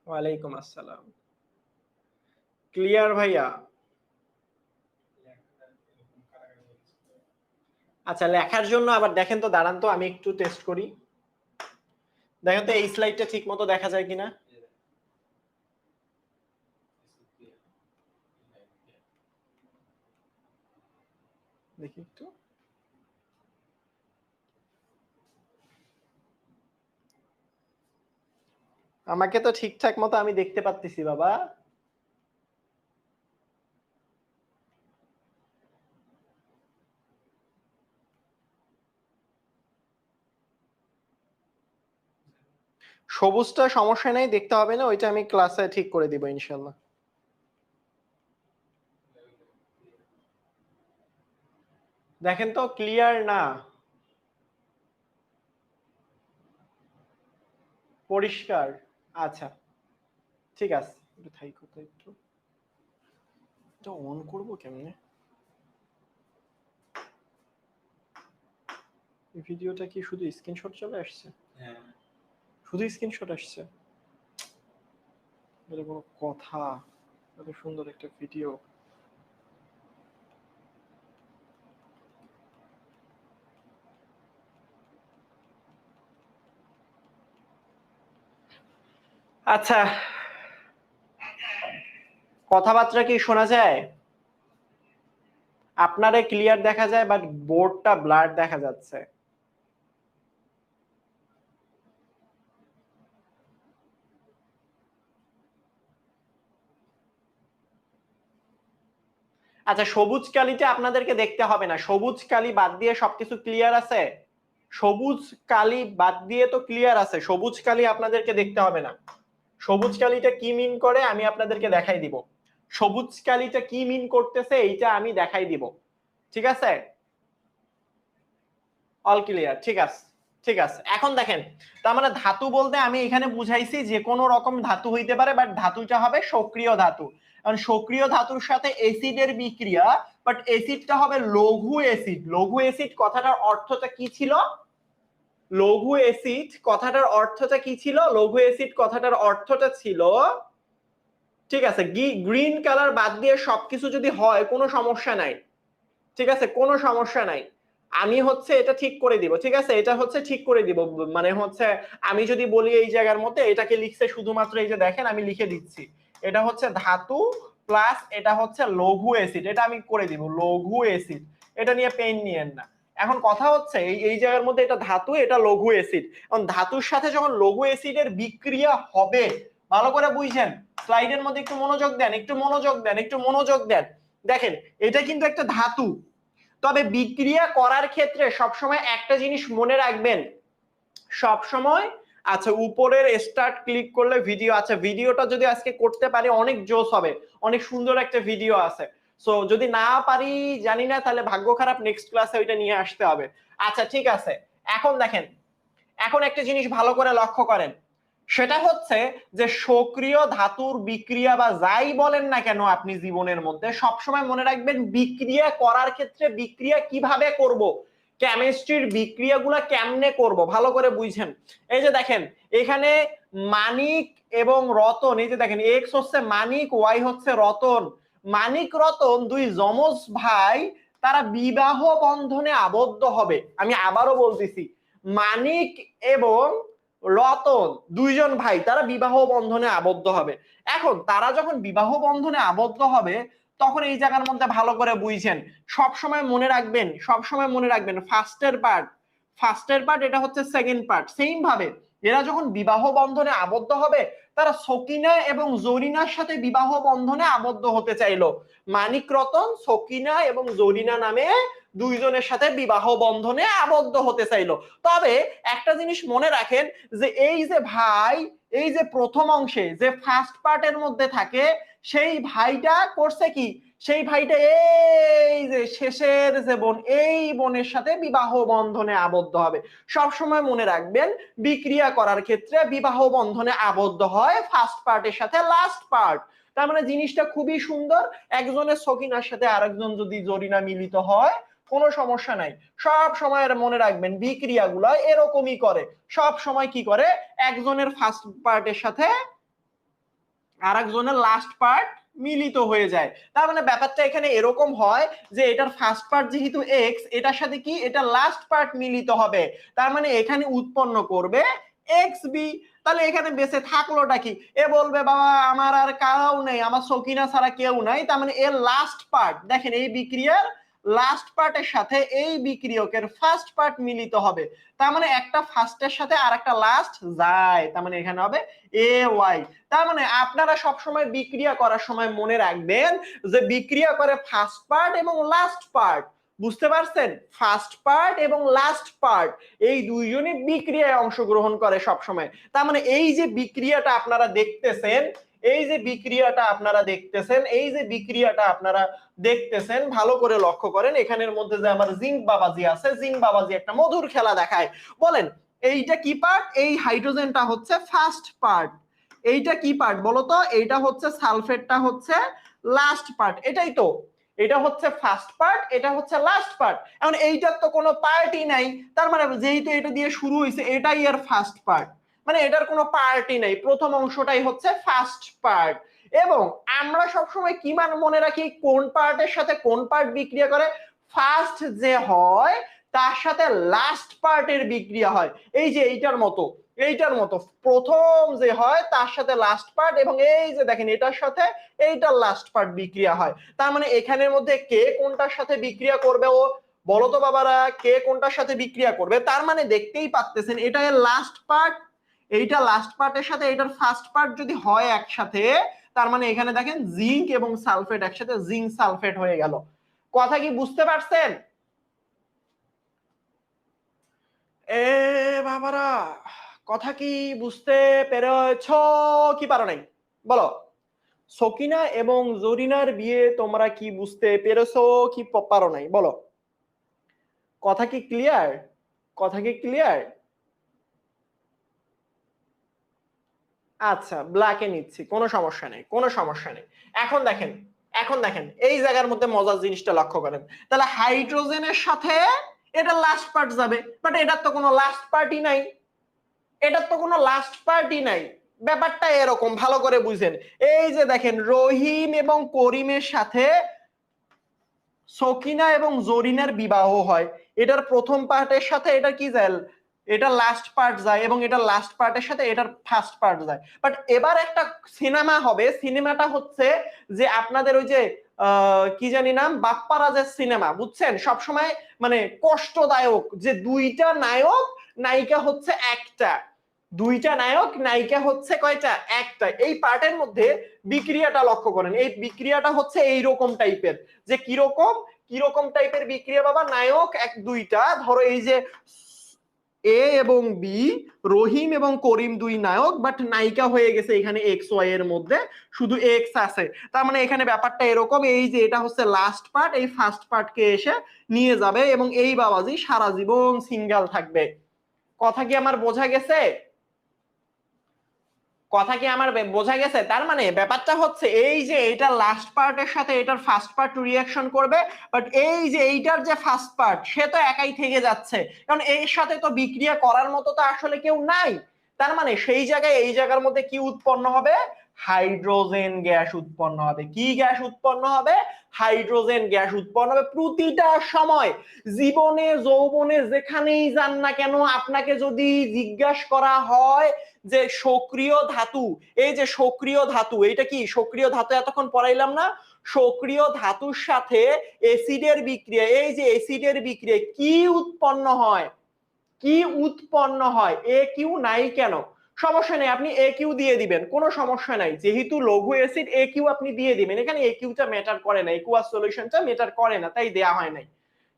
ওয়ালাইকুম আসসালাম। ক্লিয়ার ভাইয়া? আচ্ছা লেখার জন্য আবার দেখেন তো, দাঁড়ান তো আমি একটু টেস্ট করি। দেখেন তো এই স্লাইডটা ঠিক মতো দেখা যায় কিনা। দেখি একটু। আমাকে তো ঠিকঠাক মতো আমি দেখতে পাচ্ছি বাবা। সবুজটা সমস্যা নাই, দেখতে হবে না, ওইটা আমি ক্লাসে ঠিক করে দিব ইনশাল্লাহ। দেখেন তো ক্লিয়ার না? পরিষ্কার? আচ্ছা ঠিক আছে, একটু থাইকো তো, একটু এটা অন করবো কেমনে? এই ভিডিওটা কি শুধু স্ক্রিনশট চলে আসছে? হ্যাঁ শুধু স্ক্রিনশট আসছে, এটা কোনো কথা? এত সুন্দর একটা ভিডিও। আচ্ছা কথাবার্তা কি শোনা যায়? আপনারে ক্লিয়ার দেখা যায় বাট বোর্ডটা ব্লার দেখা যাচ্ছে। আচ্ছা সবুজ কালিটা আপনাদেরকে দেখতে হবে না, সবুজ কালি বাদ দিয়ে সবকিছু ক্লিয়ার আছে? সবুজ কালি বাদ দিয়ে তো ক্লিয়ার আছে, সবুজ কালি আপনাদেরকে দেখতে হবে না। সবুজ কালিটা কি মিন করে আমি আপনাদেরকে দেখাই দিব, সবুজ কালিটা কি মিন করতেছে এইটা আমি দেখাই দিব, ঠিক আছে? অল ক্লিয়ার, ঠিক আছে ঠিক আছে। এখন দেখেন, তার মানে ধাতু বলতে আমি এখানে বুঝাইছি যে কোনো রকম ধাতু হইতে পারে, বাট ধাতুটা হবে সক্রিয় ধাতু। কারণ সক্রিয় ধাতুর সাথে অ্যাসিডের বিক্রিয়া, বাট অ্যাসিডটা হবে লঘু অ্যাসিড। লঘু অ্যাসিড কথাটার অর্থটা কি ছিল? লঘু অ্যাসিড কথাটার অর্থটা কি ছিল? লঘু অ্যাসিড কথাটার অর্থটা ছিল, ঠিক আছে, গ্রিন কালার বাদ দিয়ে সবকিছু যদি হয় কোনো সমস্যা নাই, ঠিক আছে, কোনো সমস্যা নাই। আমি হচ্ছে এটা ঠিক করে দিব, ঠিক আছে, এটা হচ্ছে ঠিক করে দিব, মানে হচ্ছে আমি যদি বলি এই জায়গার মধ্যে এটাকে লিখছে শুধুমাত্র, এই যে দেখেন আমি লিখে দিচ্ছি, এটা হচ্ছে ধাতু প্লাস এটা হচ্ছে লঘু অ্যাসিড, এটা আমি করে দিব লঘু অ্যাসিড, এটা নিয়ে পেইন নিয়েন না। এখন কথা হচ্ছে এই জায়গার মধ্যে এটা ধাতু, এটা লঘু অ্যাসিড, এখন ধাতুর সাথে যখন লঘু অ্যাসিডের বিক্রিয়া হবে, ভালো করে বুঝছেন, স্লাইডের মধ্যে একটু মনোযোগ দেন, একটু মনোযোগ দেন, একটু মনোযোগ দেন। দেখেন এটা কিন্তু একটা ধাতু, তবে বিক্রিয়া করার ক্ষেত্রে সবসময় একটা জিনিস মনে রাখবেন, সবসময়, আচ্ছা উপরের স্টার্ট ক্লিক করলে ভিডিও, আচ্ছা ভিডিওটা যদি আজকে করতে পারি অনেক জোস হবে, অনেক সুন্দর একটা ভিডিও আছে। সো যদি না পারি জানি না, তাহলে ভাগ্য খারাপ, নেক্সট ক্লাসে ওইটা নিয়ে আসতে হবে। আচ্ছা ঠিক আছে, এখন দেখেন, এখন একটা জিনিস ভালো করে লক্ষ্য করেন, সেটা হচ্ছে যে সক্রিয় ধাতুর বিক্রিয়া বা যাই বলেন না কেন আপনি জীবনের মধ্যে, সবসময় মনে রাখবেন বিক্রিয়া করার ক্ষেত্রে বিক্রিয়া কিভাবে করব, কেমিস্ট্রির বিক্রিয়াগুলো কেমনে করব, ভালো করে বুঝছেন। এই যে দেখেন এখানে মানিক এবং রতন, এই যে দেখেন এক্স হচ্ছে মানিক, ওয়াই হচ্ছে রতন, মানিক রতন দুই যমজ ভাই, তারা বিবাহ বন্ধনে আবদ্ধ হবে। আমি আবারও বলতেছি, মানিক এবং রতন দুইজন ভাই, তারা বিবাহ বন্ধনে আবদ্ধ হবে। এখন তারা যখন বিবাহ বন্ধনে আবদ্ধ হবে, তখন এই জায়গার মধ্যে ভালো করে বুঝছেন, সবসময় মনে রাখবেন, সবসময় মনে রাখবেন ফার্স্টের পার্ট এটা হচ্ছে সেকেন্ড পার্ট। সেম ভাবে এরা যখন বিবাহ বন্ধনে আবদ্ধ হবে, তারা সকিনা এবং জরিনার সাথে বিবাহ বন্ধনে আবদ্ধ হতে চাইলো। মানিক রতন সকিনা এবং জরিনা নামে দুইজনের সাথে বিবাহ বন্ধনে আবদ্ধ হতে চাইলো। তবে একটা জিনিস মনে রাখেন যে এই যে ভাই, এই যে প্রথম অংশে যে ফার্স্ট পার্টের মধ্যে থাকে সেই ভাইটা করছে কি, সেই ভাইটা এই যে শেষের যে বোন, এই বোনের সাথে বিবাহ বন্ধনে আবদ্ধ হবে। সব সময় মনে রাখবেন বিক্রিয়া করার ক্ষেত্রে বিবাহ বন্ধনে আবদ্ধ হয় ফার্স্ট পার্টের সাথে লাস্ট পার্ট। তার মানে জিনিসটা খুবই সুন্দর। একজনের সকিনার সাথে আরেকজন যদি জরিনা মিলিত হয় কোনো সমস্যা নাই। সব সময় মনে রাখবেন বিক্রিয়াগুলো এরকমই করে, সব সময় কি করে, একজনের ফার্স্ট পার্টের সাথে আরেকজনের লাস্ট পার্ট মিলিত হয়ে যায়। তার মানে ব্যাপারটা এখানে এরকম হয় যে এটার ফার্স্ট পার্ট যেহেতু এক্স, এটার সাথে কি এটা লাস্ট পার্ট মিলিত হবে, তার মানে এখানে উৎপন্ন করবে এক্স বি। তাহলে এখানে বেঁচে থাকলোটা কি, এ বলবে বাবা আমার আর কারও নেই, আমার সকিনা ছাড়া কেউ নাই, তার মানে এর লাস্ট পার্ট দেখেন এই বিক্রিয়ার লাস্ট পার্টের সাথে এই বিক্রিয়কের ফার্স্ট পার্ট মিলিত হবে। তার মানে একটা ফার্স্টের সাথে আর একটা লাস্ট যায়, তার মানে এখানে হবে এ ওয়াই। তার মানে আপনারা সবসময় বিক্রিয়া করার সময় মনে রাখবেন যে বিক্রিয়া করে ফার্স্ট পার্ট এবং লাস্ট পার্ট। বুঝতে পারছেন, ফার্স্ট পার্ট এবং লাস্ট পার্ট এই দুইজনই বিক্রিয়ায় অংশগ্রহণ করে সব সময়। তার মানে এই যে বিক্রিয়াটা আপনারা দেখতেছেন, এই যে বিক্রিয়াটা আপনারা দেখতেছেন, এই যে বিক্রিয়াটা আপনারা দেখতেছেন, ভালো করে লক্ষ্য করেন। এখানের মধ্যে যে আমার জিঙ্ক বাবাজি আছে, জিঙ্ক বাবাজি একটা মধুর খেলা দেখায়। বলেন এইটা কি পার্ট, এই হাইড্রোজেনটা হচ্ছে ফার্স্ট পার্ট, এইটা কি পার্ট বলতো, এইটা হচ্ছে সালফেটটা হচ্ছে লাস্ট পার্ট, এটাই তো, এটা হচ্ছে ফার্স্ট পার্ট, এটা হচ্ছে লাস্ট পার্ট। এখন এইটার তো কোনো পার্টই নাই, তার মানে যেহেতু এটা দিয়ে শুরু হয়েছে এটাই এর ফার্স্ট পার্ট, মানে এটার কোনো পার্টই নাই, প্রথম অংশটাই হচ্ছে ফার্স্ট পার্ট। এবং আমরা সবসময় কি মান মনে রাখি, কোন পার্টের সাথে কোন পার্ট বিক্রিয়া করে, ফার্স্ট যে হয় তার সাথে লাস্ট পার্টের বিক্রিয়া হয়। এই যে এইটার মতো, এইটার মতো প্রথম যে হয় তার সাথে লাস্ট পার্ট, এবং এই যে দেখেন এটার সাথে এইটার লাস্ট পার্ট বিক্রিয়া হয়। তার মানে এখানের মধ্যে কে কোনটার সাথে বিক্রিয়া করবে, ও বলো তো বাবারা, কে কোনটার সাথে বিক্রিয়া করবে। তার মানে দেখতেই পাচ্ছেন এটা এর লাস্ট পার্ট, এইটা লাস্ট পার্টের সাথে এটার ফার্স্ট পার্ট যদি হয় একসাথে, তার মানে এখানে দেখেন জিঙ্ক এবং সালফেট একসাথে জিঙ্ক সালফেট হয়ে গেল। কথা কি বুঝতে পারছেন? এ বাবারা কথা কি বুঝতে পেরেছ কি পারো নাই বলো? সকিনা এবং জরিনার বিয়ে তোমরা কি বুঝতে পেরেছো কি পারো নাই বলো? কথা কি ক্লিয়ার? কথা কি ক্লিয়ার? আচ্ছা ব্ল্যাকে নিচ্ছি, কোনো সমস্যা নেই, কোনো সমস্যা নেই। এখন দেখেন, এখন দেখেন এই জায়গার মধ্যে মজার জিনিসটা লক্ষ্য করেন। তাহলে হাইড্রোজেনের সাথে এটা লাস্ট পার্ট যাবে, বাট এটার তো কোনো লাস্ট পার্টই নাই, এটার তো কোনো লাস্ট পার্টই নাই। ব্যাপারটা এরকম, ভালো করে বুঝেন। এই যে দেখেন রহিম এবং করিমের সাথে সকিনা এবং জরিনার বিবাহ হয়, এটার প্রথম পার্টের সাথে এটা কি যায়, এটা লাস্ট পার্ট যায়, এবং এটা লাস্ট পার্টের সাথে এটার ফার্স্ট পার্ট যায়। বাট এবার একটা সিনেমা হবে, সিনেমাটা হচ্ছে যে আপনাদের ওই যে কি জানি নাম, বাপ্পারাজের সিনেমা, বুঝছেন, সবসময় মানে কষ্টদায়ক, যে দুইটা নায়ক নায়িকা হচ্ছে একটা, দুইটা নায়ক নায়িকা হচ্ছে কয়টা, একটা। এই পার্টের মধ্যে বিক্রিয়াটা লক্ষ্য করেন, এই বিক্রিয়াটা হচ্ছে এইরকম টাইপের, যে কিরকম কিরকম টাইপের বিক্রিয়া বাবা, নায়ক এক দুইটা, ধরো এই যে এ এবং বি, রহিম এবং করিম দুই নায়ক, বাট নায়িকা হয়ে গেছে এখানে এক্স ওয়াই এর মধ্যে, শুধু এক্স আছে। তার মানে এখানে ব্যাপারটা এরকম, এই যে এটা হচ্ছে লাস্ট পার্ট, এই ফার্স্ট পার্টকে এসে নিয়ে যাবে, এবং এই বাবাজি সারা জীবন সিঙ্গেল থাকবে। কথা কি আমার বোঝা গেছে? কথা কি আমার বোঝা গেছে? তার মানে ব্যাপারটা হচ্ছে এই যে এটা লাস্ট পার্টের সাথে এটার ফার্স্ট পার্ট রিঅ্যাকশন করবে, বাট এই যে এইটার যে ফার্স্ট পার্ট সে তো একাই থেকে যাচ্ছে, কারণ এর সাথে তো বিক্রিয়া করার মতো তো আসলে কেউ নাই। তার মানে সেই জায়গায় এই জায়গার মধ্যে কি উৎপন্ন হবে, হাইড্রোজেন গ্যাস উৎপন্ন হবে। কি গ্যাস উৎপন্ন হবে? হাইড্রোজেন গ্যাস উৎপন্ন হবে। প্রতিটা সময় জীবনে যৌবনে যেখানেই যান না কেন, আপনাকে যদি জিজ্ঞাসা করা হয় যে সক্রিয় ধাতু, এই যে সক্রিয় ধাতু, এইটা কি সক্রিয় ধাতু এতক্ষণ পড়াইলাম না, সক্রিয় ধাতুর সাথে অ্যাসিডের বিক্রিয়া, এই যে অ্যাসিডের বিক্রিয়া কি উৎপন্ন হয়, কি উৎপন্ন হয়, এ কিউ নাই কেন, সমস্যা নেই, আপনি এ কিউ দিয়ে দিবেন, কোনো সমস্যা নাই, যেহেতু লঘু অ্যাসিড এ কিউ আপনি দিয়ে দিবেন, এখানে এ কিউটা ম্যাটার করে না, একুয়াস সলিউশনটা ম্যাটার করে না, তাই দেয়া হয় নাই।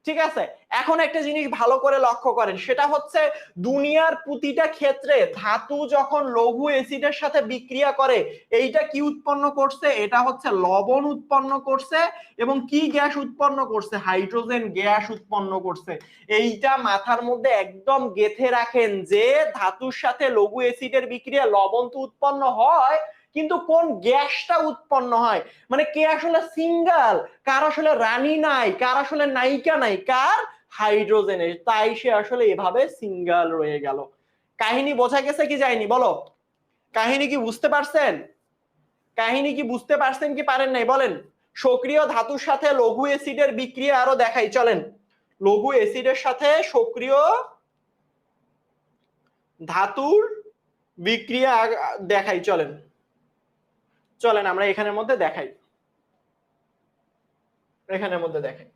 ঠিক আছে, এখন একটা জিনিস ভালো করে লক্ষ্য করেন, সেটা হচ্ছে দুনিয়ার প্রতিটা ক্ষেত্রে ধাতু যখন লঘু অ্যাসিডের সাথে বিক্রিয়া করে, এইটা কি উৎপন্ন করছে, এটা হচ্ছে লবণ উৎপন্ন করছে, এবং কি গ্যাস উৎপন্ন করছে, হাইড্রোজেন গ্যাস উৎপন্ন করছে। এইটা মাথার মধ্যে একদম গেঁথে রাখেন যে ধাতুর সাথে লঘু অ্যাসিডের বিক্রিয়া লবণ তো উৎপন্ন হয়, কিন্তু কোন গ্যাসটা উৎপন্ন হয়, মানে কে আসলে সিঙ্গেল, কার আসলে রানী নাই, কার আসলে নায়িকা নাই, কার, হাইড্রোজেনের, তাই সে আসলে এভাবে সিঙ্গেল রয়ে গেল। কাহিনী বোঝা গেছে কি যায়নি বলো? কাহিনী কি বুঝতে পারছেন? কাহিনী কি বুঝতে পারছেন কি পারেন নাই বলেন? সক্রিয় ধাতুর সাথে লঘু অ্যাসিডের বিক্রিয়া আরো দেখাই, চলেন লঘু অ্যাসিডের সাথে সক্রিয় ধাতুর বিক্রিয়া দেখাই, চলেন চলেন আমরা এখানের মধ্যে দেখাই, এখানের মধ্যে দেখাই।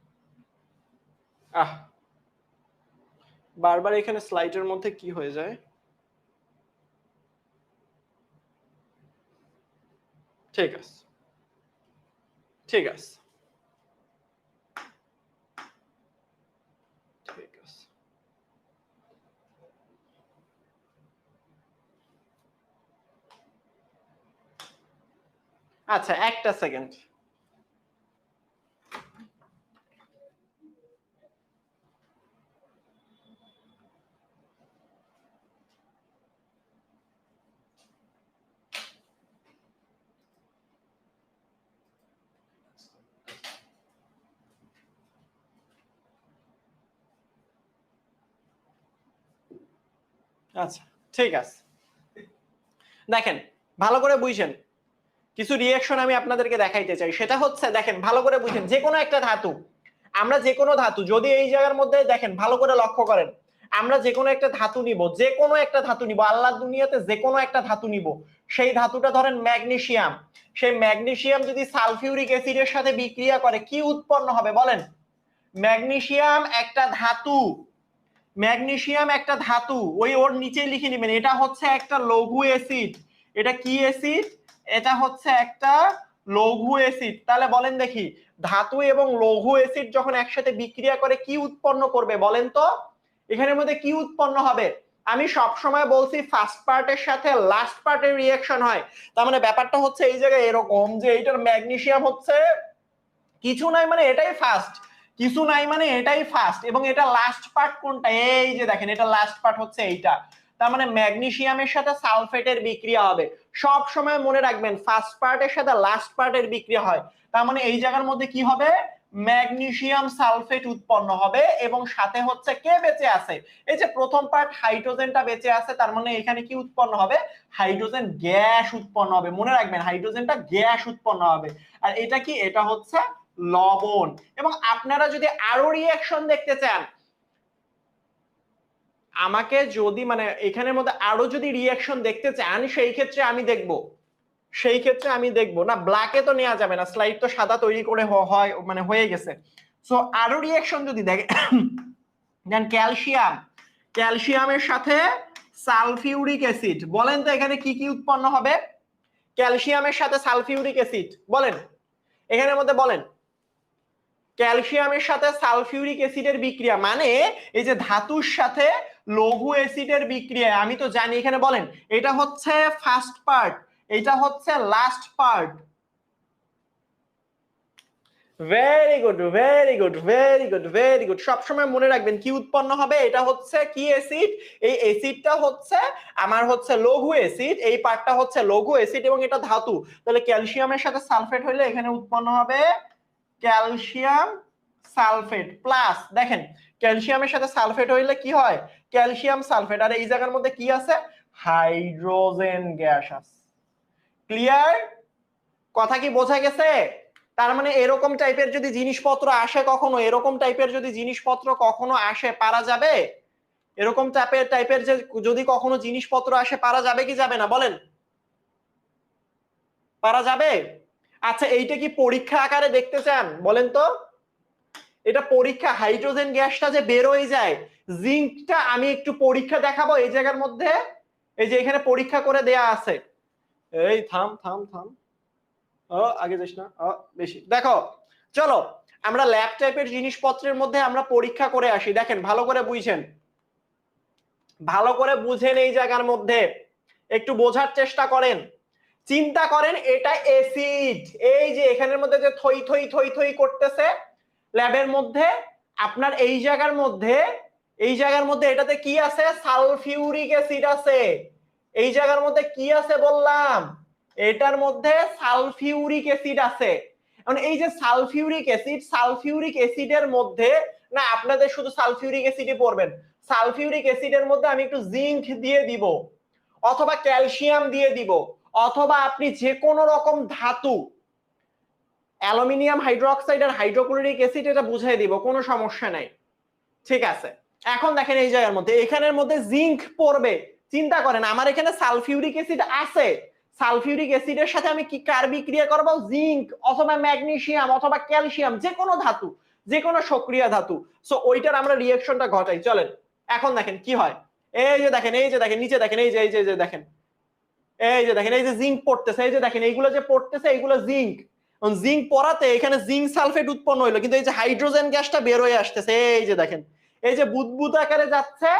বারবার এখানে স্লাইডের মধ্যে কি হয়ে যায়, ঠিক আছে ঠিক আছে ঠিক আছে। আচ্ছা একটা সেকেন্ড, আচ্ছা ঠিক আছে। দেখেন ভালো করে বুঝেন, কিছু রিঅ্যাকশন আমি আপনাদেরকে দেখাইতে চাই, সেটা হচ্ছে দেখেন ভালো করে বুঝেন, যে কোনো একটা ধাতু, আমরা যে কোনো ধাতু যদি এই জায়গার মধ্যে দেখেন ভালো করে লক্ষ্য করেন, আমরা যে কোনো একটা ধাতু নিব, যে কোনো একটা ধাতু নিব, আল্লাহর দুনিয়াতে যে কোনো একটা ধাতু নিব, সেই ধাতুটা ধরেন ম্যাগনেসিয়াম, সেই ম্যাগনেসিয়াম যদি সালফিউরিক অ্যাসিডের সাথে বিক্রিয়া করে কি উৎপন্ন হবে বলেন? ম্যাগনেসিয়াম একটা ধাতু, ম্যাগনেসিয়াম একটা ধাতু, ওই ওর নিচে লিখে নেবেন, এটা হচ্ছে একটা লঘু অ্যাসিড। এটা কি অ্যাসিড? এটা হচ্ছে একটা লঘু অ্যাসিড। তাহলে বলেন দেখি, ধাতু এবং লঘু অ্যাসিড যখন একসাথে বিক্রিয়া করে কি উৎপন্ন করবে বলেন তো? এখানের মধ্যে কি উৎপন্ন হবে? আমি সব সময় বলছি ফার্স্ট পার্টের সাথে লাস্ট পার্টের রিঅ্যাকশন হয়, তার মানে ব্যাপারটা হচ্ছে এই জায়গায় এরকম যে এইটার ম্যাগনেসিয়াম হচ্ছে কিছু নাই মানে এটাই ফার্স্ট, কিছু নাই মানে এটাই ফার্স্ট, এবং এটা লাস্ট পার্ট কোনটা, এই যে দেখেন এটা লাস্ট পার্ট হচ্ছে এইটা, তার মানে ম্যাগনেসিয়ামের সাথে সালফেটের বিক্রিয়া হবে। সব সময় মনে রাখবেন ফার্স্ট পার্টের সাথে লাস্ট পার্টের বিক্রিয়া হয়, তার মানে এই জায়গার মধ্যে কি হবে, ম্যাগনেসিয়াম সালফেট উৎপন্ন হবে, এবং সাথে হচ্ছে কে বেঁচে আছে, এই যে প্রথম পার্ট হাইড্রোজেনটা বেঁচে আছে, তার মানে এখানে কি উৎপন্ন হবে, হাইড্রোজেন গ্যাস উৎপন্ন হবে, মনে রাখবেন হাইড্রোজেনটা গ্যাস উৎপন্ন হবে। আর এটা কি, এটা হচ্ছে লবণ। এবং আপনারা যদি আরো রিঅ্যাকশন দেখতে চান, আমাকে যদি মানে এখানের মধ্যে আরো যদি রিঅ্যাকশন দেখতে চান, সেই ক্ষেত্রে আমি দেখব, সেই ক্ষেত্রে আমি দেখব না, ব্ল্যাকে তো নেওয়া যাবে না, স্লাইড তো সাদা তৈরি করে হয় মানে হয়ে গেছে। সো আরো রিঅ্যাকশন যদি দেখেন, দেন ক্যালসিয়াম, ক্যালসিয়ামের সাথে সালফিউরিক অ্যাসিড, বলেন তো এখানে কি কি উৎপন্ন হবে, ক্যালসিয়ামের সাথে সালফিউরিক অ্যাসিড বলেন, এখানের মধ্যে বলেন, ক্যালসিয়ামের সাথে সালফিউরিক অ্যাসিডের বিক্রিয়া মানে এই যে ধাতুর সাথে লঘু অ্যাসিডের বিক্রিয়া, আমি তো জানি, এখানে বলেন এটা হচ্ছে ফার্স্ট পার্ট, এটা হচ্ছে last part. Very good very good very good very good, সবসময় মনে রাখবেন কি উৎপন্ন হবে, এটা হচ্ছে কি অ্যাসিড, এই অ্যাসিডটা হচ্ছে আমার হচ্ছে লঘু অ্যাসিড, এই পার্টটা হচ্ছে লঘু অ্যাসিড এবং এটা ধাতু, তাহলে ক্যালসিয়ামের সাথে সালফেট হইলে এখানে উৎপন্ন হবে ক্যালসিয়াম সালফেট প্লাস, দেখেন ক্যালসিয়ামের সাথে সালফেট হইলে কি হয়, ক্যালসিয়াম সালফেট, আর এই জায়গার মধ্যে কি আছে, হাইড্রোজেন গ্যাস আছে। ক্লিয়ার? কথা কি বোঝা গেছে? তার মানে এরকম টাইপের যদি জিনিসপত্র আসে কখনো, এরকম টাইপের যদি জিনিসপত্র কখনো আসে পারা যাবে, এরকম টাইপের যে যদি কখনো জিনিসপত্র আসে পারা যাবে কি যাবে না বলেন? পারা যাবে। আচ্ছা এইটা কি পরীক্ষা আকারে দেখতে চান বলেন তো? এটা পরীক্ষা, হাইড্রোজেন গ্যাসটা যে বের হয়ে যায়, জিঙ্কটা আমি একটু পরীক্ষা দেখাবো এই জায়গার মধ্যে, এই যে এখানে পরীক্ষা করে দেয়া আছে, এই থাম থাম থাম, আগে যাস না, বেশি দেখো। চলো আমরা ল্যাব টাইপের জিনিসপত্রের মধ্যে আমরা পরীক্ষা করে আসি। দেখেন ভালো করে বুঝেন, ভালো করে বুঝেন, এই জায়গার মধ্যে একটু বোঝার চেষ্টা করেন, চিন্তা করেন এটা অ্যাসিড। এই যে এখানের মধ্যে যে থই থই থই থই করতেছে ল্যাবের মধ্যে, আপনার এই জায়গার মধ্যে, এই জায়গার মধ্যে এটাতে কি আছে? সালফিউরিক অ্যাসিড আছে। এই জায়গার মধ্যে কি আছে বললাম? এটার মধ্যে সালফিউরিক অ্যাসিড আছে। মানে এই যে সালফিউরিক অ্যাসিড, সালফিউরিক অ্যাসিডের মধ্যে না, আপনাদের শুধু সালফিউরিক অ্যাসিডই পড়বেন, সালফিউরিক অ্যাসিডের মধ্যে আমি একটু জিঙ্ক দিয়ে দিব, অথবা ক্যালসিয়াম দিয়ে দিব, অথবা আপনি যে কোনো রকম ধাতু, অ্যালুমিনিয়াম হাইড্রোক্সাইড আর হাইড্রোক্লোরিক অ্যাসিড, এটা বুঝাই দিব, কোনো সমস্যা নাই। ঠিক আছে, এখন দেখেন এই জায়গার মধ্যে, এখানের মধ্যে জিঙ্ক পড়বে। চিন্তা করেন আমার এখানে সালফিউরিক অ্যাসিড আছে, সালফিউরিক অ্যাসিডের সাথে আমি কি কার বিক্রিয়া করব? জিঙ্ক অথবা ম্যাগনেসিয়াম অথবা ক্যালসিয়াম, যে কোনো ধাতু, যে কোনো সক্রিয় ধাতু। সো ওইটার আমরা রিঅ্যাকশনটা ঘটাই। চলেন এখন দেখেন কি হয়। এই যে দেখেন, এই যে দেখেন নিচে দেখেন, এই যে এই যে দেখেন, এই যে দেখেন, এই যে জিঙ্ক পড়তেছে, এই যে দেখেন এইগুলো যে পড়তেছে এইগুলো জিঙ্ক। জিঙ্ক পড়াতে এখানে জিঙ্ক সালফেট উৎপন্ন হইলো, কিন্তু এই যে হাইড্রোজেন গ্যাসটা বের হয়ে আসতেছে, এই যে দেখেন এই যে বুদবুদ আকারে যাচ্ছে,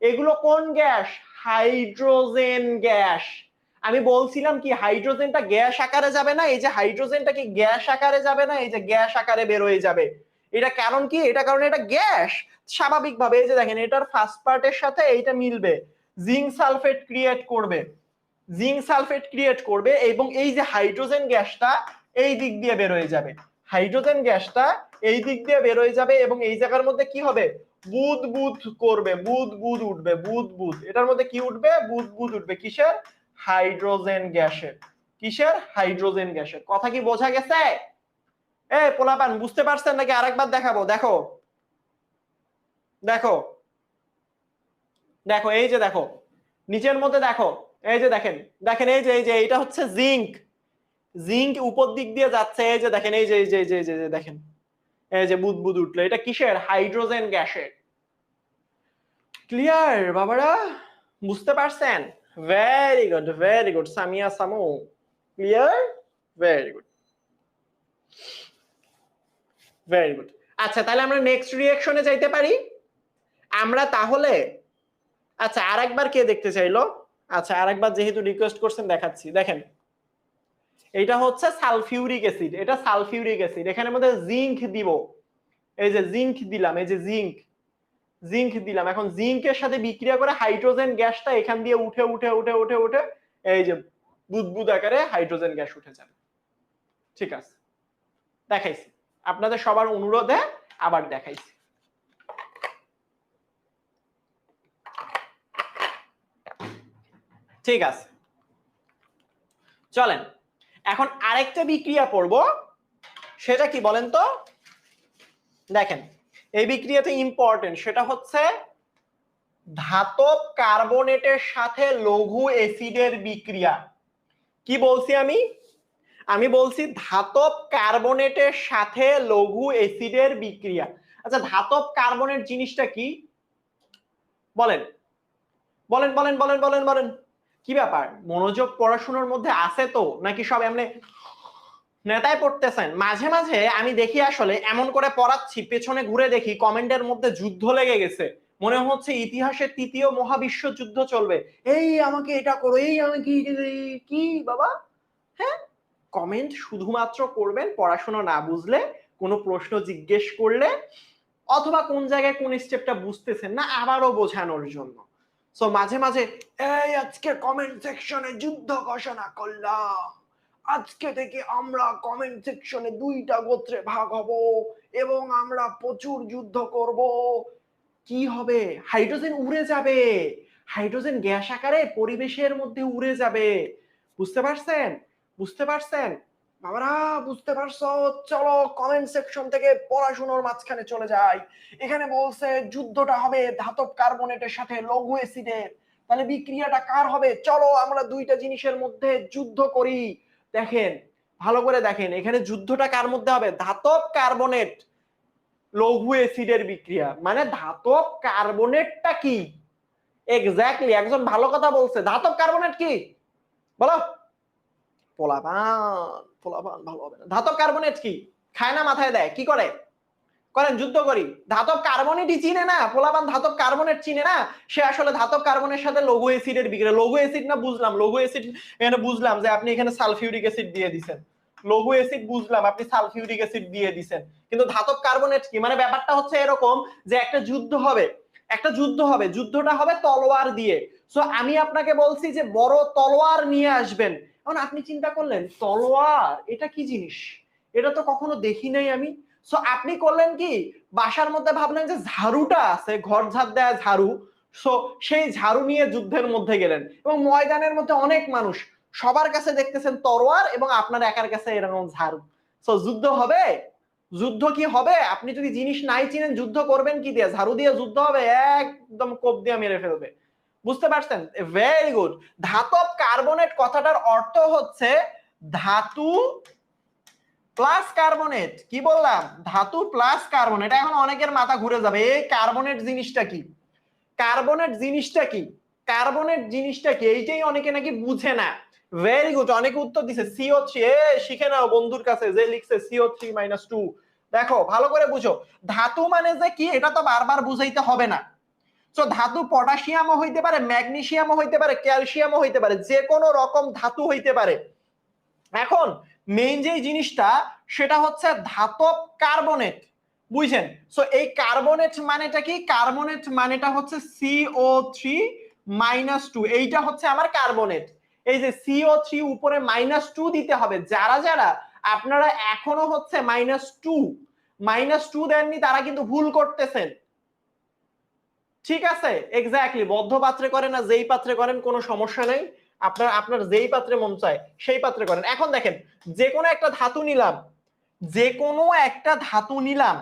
এগুলো কোন গ্যাস? Hydrogen gas. আমি বলছিলাম কি হাইড্রোজেনটা গ্যাস আকারে যাবে না, এই যে হাইড্রোজেনটা কি গ্যাস আকারে যাবে না, এই যে গ্যাস আকারে বের হয়ে যাবে। এটা কারণ কি? এটা কারণ এটা গ্যাস। স্বাভাবিকভাবে এই যে দেখেন এটার ফার্স্ট পার্টের সাথে এইটা মিলবে, জিঙ্ক সালফেট ক্রিয়েট করবে, জিঙ্ক সালফেট ক্রিয়েট করবে, এবং এই যে হাইড্রোজেন গ্যাসটা এই দিক দিয়ে বের হয়ে যাবে, হাইড্রোজেন গ্যাসটা এই দিক দিয়ে বের হয়ে যাবে, এবং এই জায়গার মধ্যে কি হবে? বুদবুদ করবে, বুদবুদ উঠবে, বুদবুদ। এটার মধ্যে কি উঠবে? বুদবুদ উঠবে। কিসের? হাইড্রোজেন গ্যাসের। কিসের? হাইড্রোজেন গ্যাসের। কথা কি বোঝা গেছে? এই পোলাপান বুঝতে পারছেন নাকি আরেকবার দেখাবো? দেখো দেখো দেখো, এই যে দেখো নিচের মধ্যে দেখো, এই যে দেখেন, দেখেন এই যে এটা হচ্ছে জিঙ্ক, জিঙ্ক উপর দিক দিয়ে যাচ্ছে, এই যে দেখেন, এই যে এই যে এই যে এই যে দেখেন, এই যে বুদবুদ উঠলো, এটা কিসের? হাইড্রোজেন গ্যাসের। ক্লিয়ার বাবারা? বুঝতে পারছেন? Very good, very good Samia Samu. Clear? Very good, very good. আচ্ছা তাহলে আমরা নেক্সট রিঅ্যাকশনে যাইতে পারি আমরা তাহলে। আচ্ছা আরেকবার কে দেখতে চাইলো? আচ্ছা আরেকবার যেহেতু রিকোয়েস্ট করছেন দেখাচ্ছি। দেখেন এটা হচ্ছে সালফিউরিক অ্যাসিড, এটা সালফিউরিক অ্যাসিড, এখানের মধ্যে জিঙ্ক দিব, এই যে জিঙ্ক দিলাম, এই যে জিঙ্ক, জিঙ্ক দিলাম। এখন জিঙ্কের সাথে বিক্রিয়া করে হাইড্রোজেন গ্যাসটা এখান দিয়ে উঠে উঠে উঠে উঠে উঠে এই যে বুদবুদ আকারে হাইড্রোজেন গ্যাস উঠে যাবে। ঠিক আছে, দেখাইছি আপনাদের সবার অনুরোধে, আবার দেখাইছি। ঠিক আছে, চলেন এখন আরেকটা বিক্রিয়া পড়ব, সেটা কি বলেন তো? দেখেন এই বিক্রিয়াটা ইম্পর্টেন্ট, সেটা হচ্ছে ধাতব কার্বনেটের সাথে লঘু অ্যাসিডের বিক্রিয়া। কি বলছি আমি? আমি বলছি ধাতব কার্বনেটের সাথে লঘু অ্যাসিডের বিক্রিয়া। আচ্ছা ধাতব কার্বনেট জিনিসটা কি বলেন? বলেন বলেন বলেন বলেন বলেন, কি ব্যাপার? মনোযোগ পড়াশোনার মধ্যে আছে তো, নাকি সব এমনি নেতায় পড়তেছেন? মাঝে মাঝে আমি দেখি আসলে এমন করে পড়াচ্ছি, পেছনে ঘুরে দেখি কমেন্টের মধ্যে যুদ্ধ লেগে গেছে, মনে হচ্ছে ইতিহাসের তৃতীয় মহাবিশ্ব যুদ্ধ চলবে। এই আমাকে এটা করো, এই আমাকে কি বাবা? হ্যাঁ, কমেন্ট শুধুমাত্র করবেন পড়াশোনা না বুঝলে, কোনো প্রশ্ন জিজ্ঞেস করলে, অথবা কোন জায়গায় কোন স্টেপটা বুঝতেছেন না আবারও বোঝানোর জন্য। সো মাঝে মাঝে এই আজকে কমেন্ট সেকশনে যুদ্ধ ঘোষণা করলাম, আজকে থেকে আমরা কমেন্ট সেকশনে দুইটা গোত্রে ভাগ হব এবং আমরা প্রচুর যুদ্ধ করব। কি হবে? হাইড্রোজেন উড়ে যাবে, হাইড্রোজেন গ্যাস আকারে পরিবেশের মধ্যে উড়ে যাবে। বুঝতে পারছেন? বুঝতে পারছেন বাবারা? বুঝতে পারছো? চলো কমেন্ট সেকশন থেকে পড়াশোনার মাঝখানে চলে যাই। এখানে বলছে যুদ্ধটা হবে ধাতব কার্বনেটের সাথে লঘু অ্যাসিডের, তাহলে বিক্রিয়াটা কার হবে? চলো আমরা দুইটা জিনিসের মধ্যে যুদ্ধ করি। দেখেন ভালো করে দেখেন, এখানে যুদ্ধটা কার মধ্যে হবে? ধাতব কার্বনেট লঘু অ্যাসিডের বিক্রিয়া। মানে ধাতব কার্বনেটটা কি? এক্স্যাক্টলি, একজন ভালো কথা বলছে। ধাতব কার্বনেট কি বলো? পোলাপান ভালো হবে না। ধাতব কার্বনেট কি? খায় না, মাথায় দেয়, কি করে? করেন, যুদ্ধ করি। ধাতব কার্বনেটই চিনে না, পোলাপান ধাতব কার্বনেট চিনে না, সে আসলে ধাতব কার্বনের সাথে লঘু অ্যাসিডের বিক্রিয়া। লঘু অ্যাসিড না বুঝলাম, লঘু অ্যাসিড এখানে বুঝলাম যে আপনি এখানে সালফিউরিক অ্যাসিড দিয়ে দিবেন। লঘু অ্যাসিড বুঝলাম, আপনি সালফিউরিক অ্যাসিড দিয়ে দিবেন, কিন্তু ধাতব কার্বনেট কি? মানে ব্যাপারটা হচ্ছে এরকম যে একটা যুদ্ধ হবে, যুদ্ধটা হবে তলোয়ার দিয়ে। সো আমি আপনাকে বলছি যে বড় তলোয়ার নিয়ে আসবেন। এখন আপনি চিন্তা করলেন তলোয়ার এটা কি জিনিস, এটা তো কখনো দেখি নাই আমি। সো আপনি করলেন কি, বাসার মধ্যে ভাবলেন যে ঝাড়ুটা আছে, ঘর ঝাড় দেয়া ঝাড়ু, সো সেই ঝাড়ু নিয়ে যুদ্ধের মধ্যে গেলেন, এবং ময়দানের মধ্যে অনেক মানুষ, সবার কাছে দেখতেছেন তরোয়ার এবং আপনার একার কাছে এরকম ঝাড়ু। সো যুদ্ধ হবে? যুদ্ধ কি হবে? আপনি যদি জিনিস নাই চিনেন, যুদ্ধ করবেন কি দিয়ে? ঝাড়ু দিয়ে যুদ্ধ হবে? একদম কোপ দিয়ে মেরে ফেলবে। বুঝতে পারছেন? Very good. ধাতব কার্বনেট কথাটার অর্থ হচ্ছে ধাতু প্লাস কার্বনেট। কি বললাম? ধাতু প্লাস কার্বনেট। এখন অনেকের মাথা ঘুরে যাবে, এই কার্বনেট জিনিসটা কি? কার্বনেট জিনিসটা কি? কার্বনেট জিনিসটা কি? এইটাই অনেকে নাকি বুঝে না। ভেরি গুড, অনেকে উত্তর দিছে CO3। শিখে নাও বন্ধুর কাছে যে লিখছে CO3-2। দেখো ভালো করে বুঝো, ধাতু মানে যে কি এটা তো বারবার বুঝাইতে হবে না। তো ধাতু পটাশিয়ামও হইতে পারে, ম্যাগনেসিয়ামও হইতে পারে, ক্যালসিয়ামও হইতে পারে, যে কোনো রকম ধাতু হইতে পারে। এখন মেইন যে জিনিসটা সেটা হচ্ছে ধাতব কার্বনেট, বুঝছেন? সো এই কার্বনেট মানেটা কি? কার্বনেট মানেটা হচ্ছে CO3-2, এইটা হচ্ছে আমার কার্বনেট। এই যে CO3 উপরে -2 দিতে হবে। যারা যারা আপনারা এখনো হচ্ছে -2 দেননি তারা কিন্তু ভুল করতেছেন। ঠিক আছে, এক্স্যাক্টলি। বদ্ধ পাত্রে করেন না যেই পাত্রে করেন কোনো সমস্যা নেই, আপনার যেই পাত্রে মন চায় সেই পাত্রে করেন। এখন দেখেন, যে কোনো একটা ধাতু নিলাম,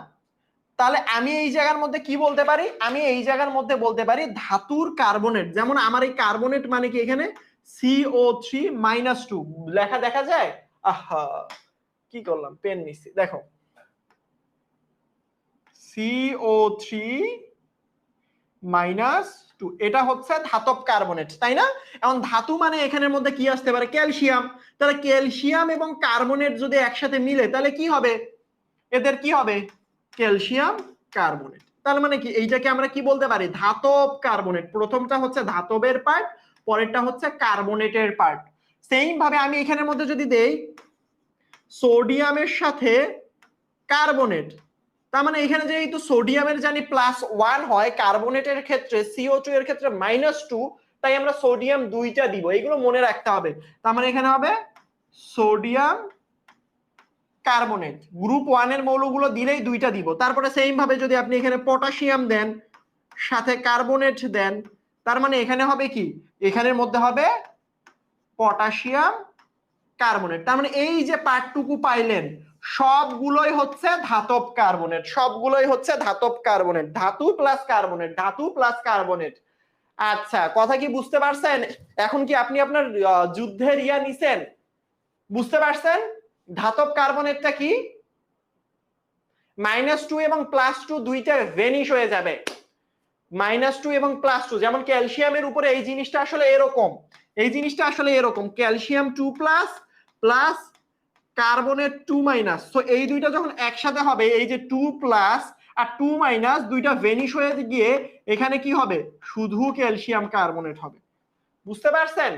তাহলে আমি এই জায়গার মধ্যে কি বলতে পারি? আমি এই জায়গার মধ্যে বলতে পারি ধাতুর কার্বনেট। যেমন আমার এই কার্বনেট মানে কি, এখানে CO3-2 লেখা দেখা যায়। আহা, কি করলাম, পেন নিচ্ছি, দেখো CO3-2, এটা হচ্ছে ধাতব কার্বনেট, তাই না? এখন ধাতু মানে এখানের মধ্যে কি আসতে পারে? ক্যালসিয়াম। তাহলে ক্যালসিয়াম এবং কার্বনেট যদি একসাথে মিলে তাহলে কি হবে? এদের কি হবে? Calcium carbonate. তার মানে কি, এইটাকে আমরা কি বলতে পারি? ধাতব কার্বনেট। প্রথমটা হচ্ছে ধাতবের পার্ট, পরেরটা হচ্ছে কার্বনেটের পার্ট। সেম ভাবে আমি এখানের মধ্যে যদি দেই সোডিয়ামের সাথে কার্বনেট, তার মানে এখানে যেহেতু সোডিয়ামের জানি +1 হয়, কার্বনেটের ক্ষেত্রে CO2 এর ক্ষেত্রে -2, তাই আমরা সোডিয়াম 2টা দিব। এগুলো মনে রাখতে হবে। তার মানে এখানে হবে সোডিয়াম কার্বনেট। গ্রুপ 1 এর মৌলগুলো দিলেই 2টা দিব। তারপরে সেম ভাবে যদি আপনি এখানে পটাশিয়াম দেন সাথে কার্বনেট দেন, তার মানে এখানে হবে কি? এখানের মধ্যে হবে পটাশিয়াম কার্বনেট। তার মানে এই যে পার্টটুকু পাইলেন সবগুলোই হচ্ছে ধাতব কার্বনেট, সবগুলোই হচ্ছে ধাতব কার্বনেট। ধাতু প্লাস কার্বনেট, ধাতু প্লাস কার্বনেট। আচ্ছা, কথা কি বুঝতে পারছেন? এখন কি আপনি আপনার যুদ্ধের ইয়া নিছেন? বুঝতে পারছেন ধাতব কার্বনেটটা কি? -2 এবং +2 দুইটা ভেনিশ হয়ে যাবে। -2 এবং +2, যেমন ক্যালসিয়ামের উপরে এই জিনিসটা আসলে এরকম, এই জিনিসটা আসলে এরকম, ক্যালসিয়াম 2+ প্লাস কার্বনের 2-। সো এই দুইটা যখন একসাথে হবে, এই যে 2+ আর 2- দুইটা ভেনিশ হয়ে গিয়ে এখানে কি হবে? শুধু ক্যালসিয়াম কার্বনেট হবে। বুঝতে পারছেন?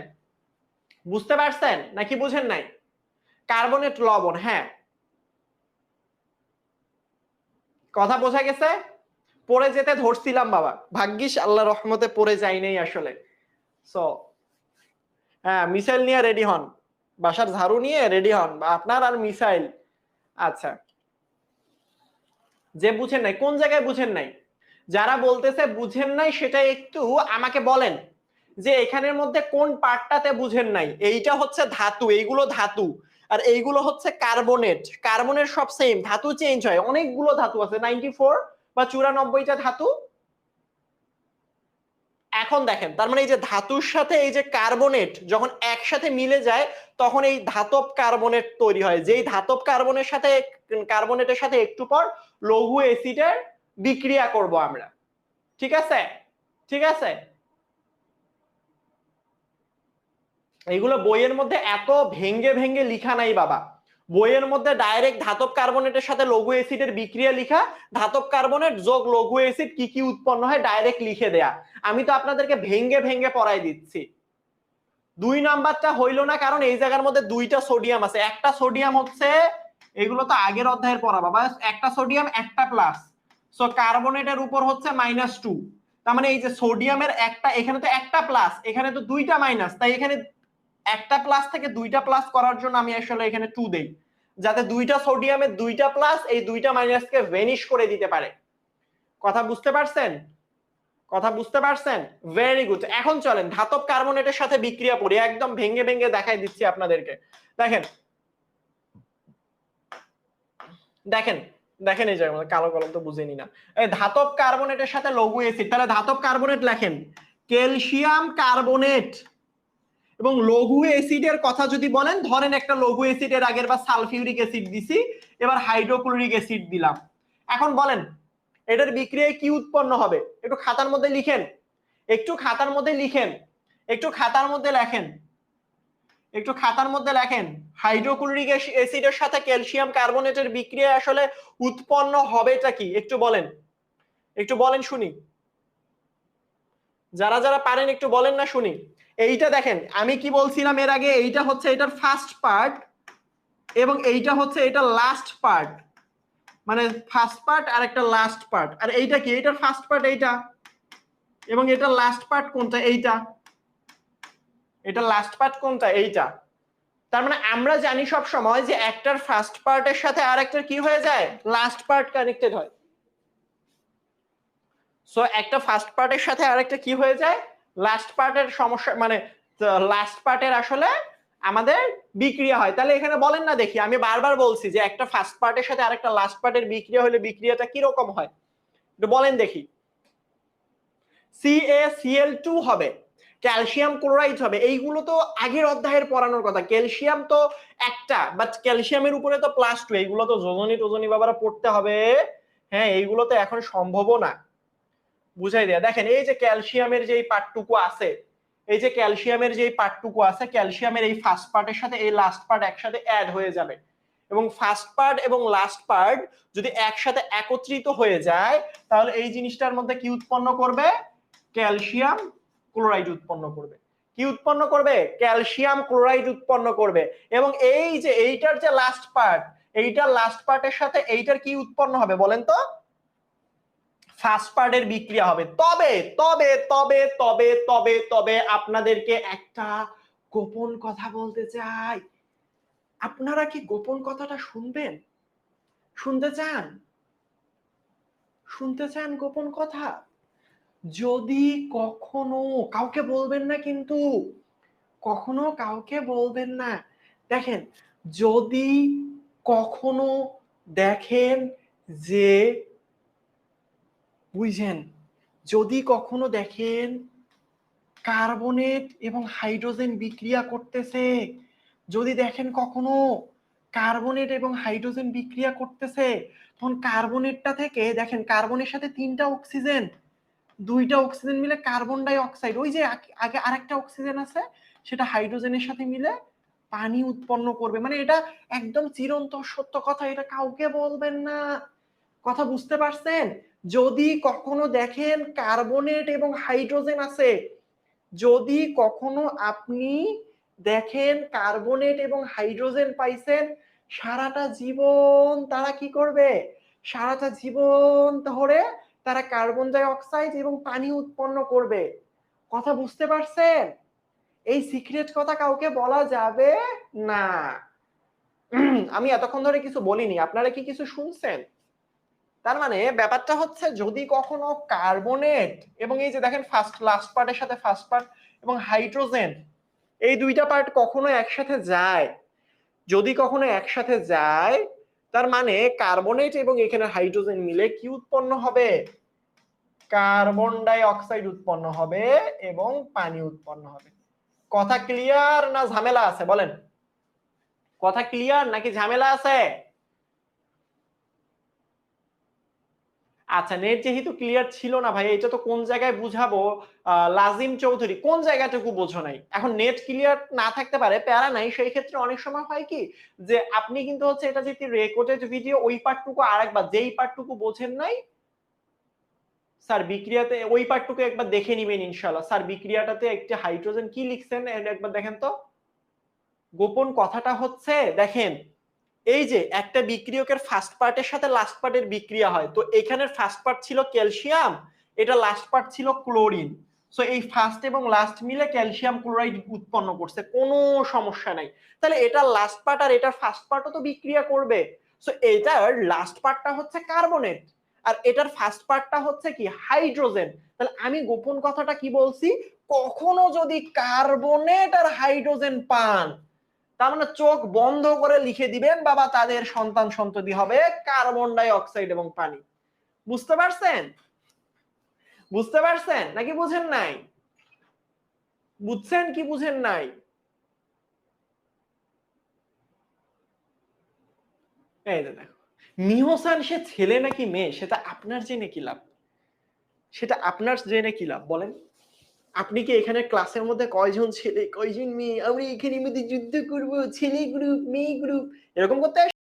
বুঝতে পারছেন নাকি বুঝেন নাই? কার্বনেট লবণ, হ্যাঁ, কথা বোঝা গেছে? পড়ে যেতে ধরছিলাম বাবা, ভাগ্যিস আল্লাহ রহমতে পড়ে যাই নাই আসলে। সো হ্যাঁ, মিসাইল নিয়ে রেডি হন, বাসার ঝাড়ু নিয়ে রেডি হন, আপনার আর মিসাইল। আচ্ছা, যে বুঝেন নাই, কোন জায়গায় বুঝেন নাই? যারা বলতেছে বুঝেন নাই সেটা একটু আমাকে বলেন যে এখানের মধ্যে কোন পার্টটাতে বুঝেন নাই। এইটা হচ্ছে ধাতু, এইগুলো ধাতু, আর এইগুলো হচ্ছে কার্বনেট। কার্বনের সব সেম, ধাতু চেঞ্জ হয়, অনেকগুলো ধাতু আছে, 94 বা 94টা ধাতু। এখন দেখেন, তার মানে এই যে ধাতুর সাথে এই যে কার্বনেট যখন একসাথে মিলে যায় তখন এই ধাতব কার্বনেট তৈরি হয়, যেই ধাতব কার্বনেটের সাথে একটু পর লঘু অ্যাসিডের বিক্রিয়া করব আমরা। ঠিক আছে, ঠিক আছে। এইগুলো বইয়ের মধ্যে এত ভেঙ্গে ভেঙ্গে লিখা নাই বাবা, বইয়ের মধ্যে ডাইরেক্ট ধাতব কার্বনেটের সাথে লঘু অ্যাসিডের বিক্রিয়া লিখা, ধাতব কার্বনেট যোগ লঘু অ্যাসিড কি কি উৎপন্ন হয় ডাইরেক্ট লিখে দেয়া। আমি তো আপনাদেরকে ভেঙ্গে ভেঙ্গে পড়াই দিচ্ছি। 2 নাম্বারটা হইলো না কারণ এই জায়গার মধ্যে 2টা সোডিয়াম আছে, একটা সোডিয়াম হচ্ছে, এগুলো তো আগের অধ্যায়ের পড়া বাবা, একটা সোডিয়াম একটা প্লাস, সো কার্বনেটের উপর হচ্ছে -2, তার মানে এই যে সোডিয়ামের একটা, এখানে তো একটা প্লাস, এখানে তো 2টা মাইনাস, তাই এখানে একটা প্লাস থেকে 2টা প্লাস করার জন্য আমি আসলে এখানে 2 দেই, যাতে 2টা সোডিয়ামের 2টা প্লাস এই 2টা মাইনাসকে ভেনিশ করে দিতে পারে। কথা বুঝতে পারছেন? কথা বুঝতে পারছেন? Very good. এখন চলেন ধাতব কার্বনেটের সাথে বিক্রিয়া করি, একদম ভেঙ্গে ভেঙ্গে দেখাই দিচ্ছি আপনাদেরকে। দেখেন দেখেন দেখেন, এই জায়গায় কালো কলম তো বুঝেনি না। এই ধাতব কার্বনেটের সাথে লঘু অ্যাসিড, তাহলে ধাতব কার্বনেট লেখেন ক্যালসিয়াম কার্বনেট, এবং লঘু অ্যাসিডের কথা যদি বলেন, ধরেন একটা লঘু অ্যাসিডের আগের বা সালফিউরিক অ্যাসিড দিছি, এবার হাইড্রোক্লোরিক অ্যাসিড দিলাম। এখন বলেন এটার বিক্রিয়ায় কি উৎপন্ন হবে? একটু খাতার মধ্যে লিখেন, একটু খাতার মধ্যে লিখেন, একটু খাতার মধ্যে লেখেন, একটু খাতার মধ্যে লেখেন হাইড্রোক্লোরিক অ্যাসিডের সাথে ক্যালসিয়াম কার্বনেটের বিক্রিয়া আসলে উৎপন্ন হবেটা কি একটু বলেন, একটু বলেন শুনি, যারা যারা পারেন একটু বলেন না শুনি। এইটা দেখেন আমি কি বলছিলাম এর আগে, এইটা হচ্ছে এটার ফার্স্ট পার্ট এবং এইটা হচ্ছে এটা লাস্ট পার্ট, মানে ফার্স্ট পার্ট আর একটা লাস্ট পার্ট, আর এইটা কি, এটার ফার্স্ট পার্ট এইটা এবং এটা লাস্ট পার্ট কোনটা, এইটা, এটা লাস্ট পার্ট কোনটা, এইটা। তার মানে আমরা জানি সব সময় যে একটার ফার্স্ট পার্টের সাথে আরেকটার কি হয়ে যায়, লাস্ট পার্ট কানেক্টেড হয়। সো একটা ফার্স্ট পার্টের সাথে আরেকটা কি হয়ে যায়, লাস্ট পার্টের সমস্যা, মানে লাস্ট পার্টের আসলে আমাদের বিক্রিয়া হয়। তাহলে এখানে বলেন না দেখি, আমি বারবার বলছি যে একটা ফার্স্ট পার্টের সাথে আরেকটা লাস্ট পার্টের বিক্রিয়া হলে বিক্রিয়াটা কি রকম হয়, একটু বলেন দেখি। CaCl2 হবে, ক্যালসিয়াম ক্লোরাইড হবে, এইগুলো তো আগের অধ্যায়ের পড়ানোর কথা। ক্যালসিয়াম তো একটা, বাট ক্যালসিয়ামের উপরে তো +2, এইগুলো তো যোজনী টোজনী বাবারা পড়তে হবে। হ্যাঁ, এইগুলো তো এখন সম্ভবও না, বুঝাই দেয়া। দেখেন এই যে ক্যালসিয়ামের যে পার্টটুকু আছে, এই যে ক্যালসিয়ামের যে পার্টটুকু আছে, ক্যালসিয়ামের এই ফার্স্ট পার্টের সাথে এই লাস্ট পার্ট একসাথে অ্যাড হয়ে যাবে, এবং ফার্স্ট পার্ট এবং লাস্ট পার্ট যদি একসাথে একত্রিত হয়ে যায় তাহলে এই জিনিসটার মধ্যে কি উৎপন্ন করবে, ক্যালসিয়াম ক্লোরাইড উৎপন্ন করবে। কি উৎপন্ন করবে, ক্যালসিয়াম ক্লোরাইড উৎপন্ন করবে। এবং এই যে এইটার যে লাস্ট পার্ট, এইটার লাস্ট পার্টের সাথে এইটার কি উৎপন্ন হবে বলেন তো, ফার্স্ট পার্টের বিক্রিয়া হবে। তবে তবে তবে তবে তবে তবে আপনাদেরকে একটা গোপন কথা বলতে চাই, আপনারা কি গোপন কথাটা শুনবেন, শুনতে চান, শুনতে চান গোপন কথা? যদি কখনো কাউকে বলবেন না, কিন্তু কখনো কাউকে বলবেন না। দেখেন যদি কখনো দেখেন যে, বুঝছেন, যদি কখনো দেখেন কার্বনেট এবং হাইড্রোজেন বিক্রিয়া করতেছে, যদি দেখেন কখনো কার্বনেট এবং হাইড্রোজেন বিক্রিয়া করতেছে, তখন কার্বনেটটা থেকে দেখেন কার্বনের সাথে 3টা অক্সিজেন, 2টা অক্সিজেন মিলে কার্বন ডাই অক্সাইড, ওই যে আগে আরেকটা অক্সিজেন আছে সেটা হাইড্রোজেনের সাথে মিলে পানি উৎপন্ন করবে। মানে এটা একদম চিরন্তন সত্য কথা, এটা কাউকে বলবেন না। কথা বুঝতে পারছেন? যদি কখনো দেখেন কার্বনেট এবং হাইড্রোজেন আছে, যদি কখনো আপনি দেখেন কার্বনেট এবং হাইড্রোজেন পাইছেন, সারাটা জীবন তারা কি করবে, সারাটা জীবন ধরে তারা কার্বন ডাই অক্সাইড এবং পানি উৎপন্ন করবে। কথা বুঝতে পারছেন? এই সিক্রেট কথা কাউকে বলা যাবে না। আমি এতক্ষণ ধরে কিছু বলিনি, আপনারা কি কিছু শুনছেন? তার মানে ব্যাপারটা হচ্ছে যদি কখনো কার্বনেট এবং এই যে দেখেন ফার্স্ট লাস্ট পার্টের সাথে ফার্স্ট পার্ট এবং হাইড্রোজেন, এই 2টা পার্ট কখনো একসাথে যায়, যদি কখনো একসাথে যায়, তার মানে কার্বনেট এবং এখানে হাইড্রোজেন মিলে কি উৎপন্ন হবে, কার্বন ডাই অক্সাইড উৎপন্ন হবে এবং পানি উৎপন্ন হবে। কথা ক্লিয়ার না ঝামেলা আছে বলেন? কথা ক্লিয়ার নাকি ঝামেলা আছে? আচ্ছা, নেট যেহেতু ক্লিয়ার ছিল না ভাই, এটা তো কোন জায়গায় বুঝাবো? লাজিম চৌধুরী কোন জায়গাটুকু বোঝো নাই? এখন নেট ক্লিয়ার না থাকতে পারে, প্যারা নাই। সেই ক্ষেত্রে অনেক সময় হয় কি যে আপনি কিন্তু হচ্ছে এটা যেটি রেকর্ডেড ভিডিও, ওই পার্টটুকু আরেকবার, যেই পার্টটুকু বোঝেন নাই স্যার বিক্রিয়াতে ওই পার্টটুকু একবার দেখে নিবেন ইনশাআল্লাহ। স্যার বিক্রিয়াটাতে একটি হাইড্রোজেন কি লিখছেন একবার দেখেন তো। গোপন কথাটা হচ্ছে দেখেন, এই যে একটা বিক্রিয়কের ফার্স্ট পার্টের সাথে লাস্ট পার্টের বিক্রিয়া হয়, তো এখানের ফার্স্ট পার্ট ছিল ক্যালসিয়াম, এটা লাস্ট পার্ট ছিল ক্লোরিন। সো এই ফার্স্ট এবং লাস্ট মিলে ক্যালসিয়াম ক্লোরাইড উৎপন্ন করছে, কোনো সমস্যা নাই। তাহলে এটার লাস্ট পার্ট আর এটার ফার্স্ট পার্টও তো বিক্রিয়া করবে। সো এটার লাস্ট পার্টটা হচ্ছে কার্বনেট আর এটার ফার্স্ট পার্টটা হচ্ছে কি হাইড্রোজেন। তাহলে আমি গোপন কথাটা কি বলছি, কখনো যদি কার্বনেট আর হাইড্রোজেন পান, তার মানে চোখ বন্ধ করে লিখে দিবেন বাবা তাদের সন্তান সন্ততি হবে কার্বন ডাই অক্সাইড এবং পানি। বুঝতে পারছেন? বুঝতে পারছেন নাকি বুঝেন নাই? বুঝছেন কি বুঝেন নাই? এই যে দেখো, মিহসান সে ছেলে নাকি মেয়ে সেটা আপনার জেনে কি লাভ? সেটা আপনার জেনে কি লাভ বলেন? আপনি কি এখানে ক্লাসের মধ্যে কয়জন ছেলে কয়জন মেয়ে, আমরা এখানের মধ্যে যুদ্ধ করব, ছেলে গ্রুপ মেয়ে গ্রুপ এরকম করতে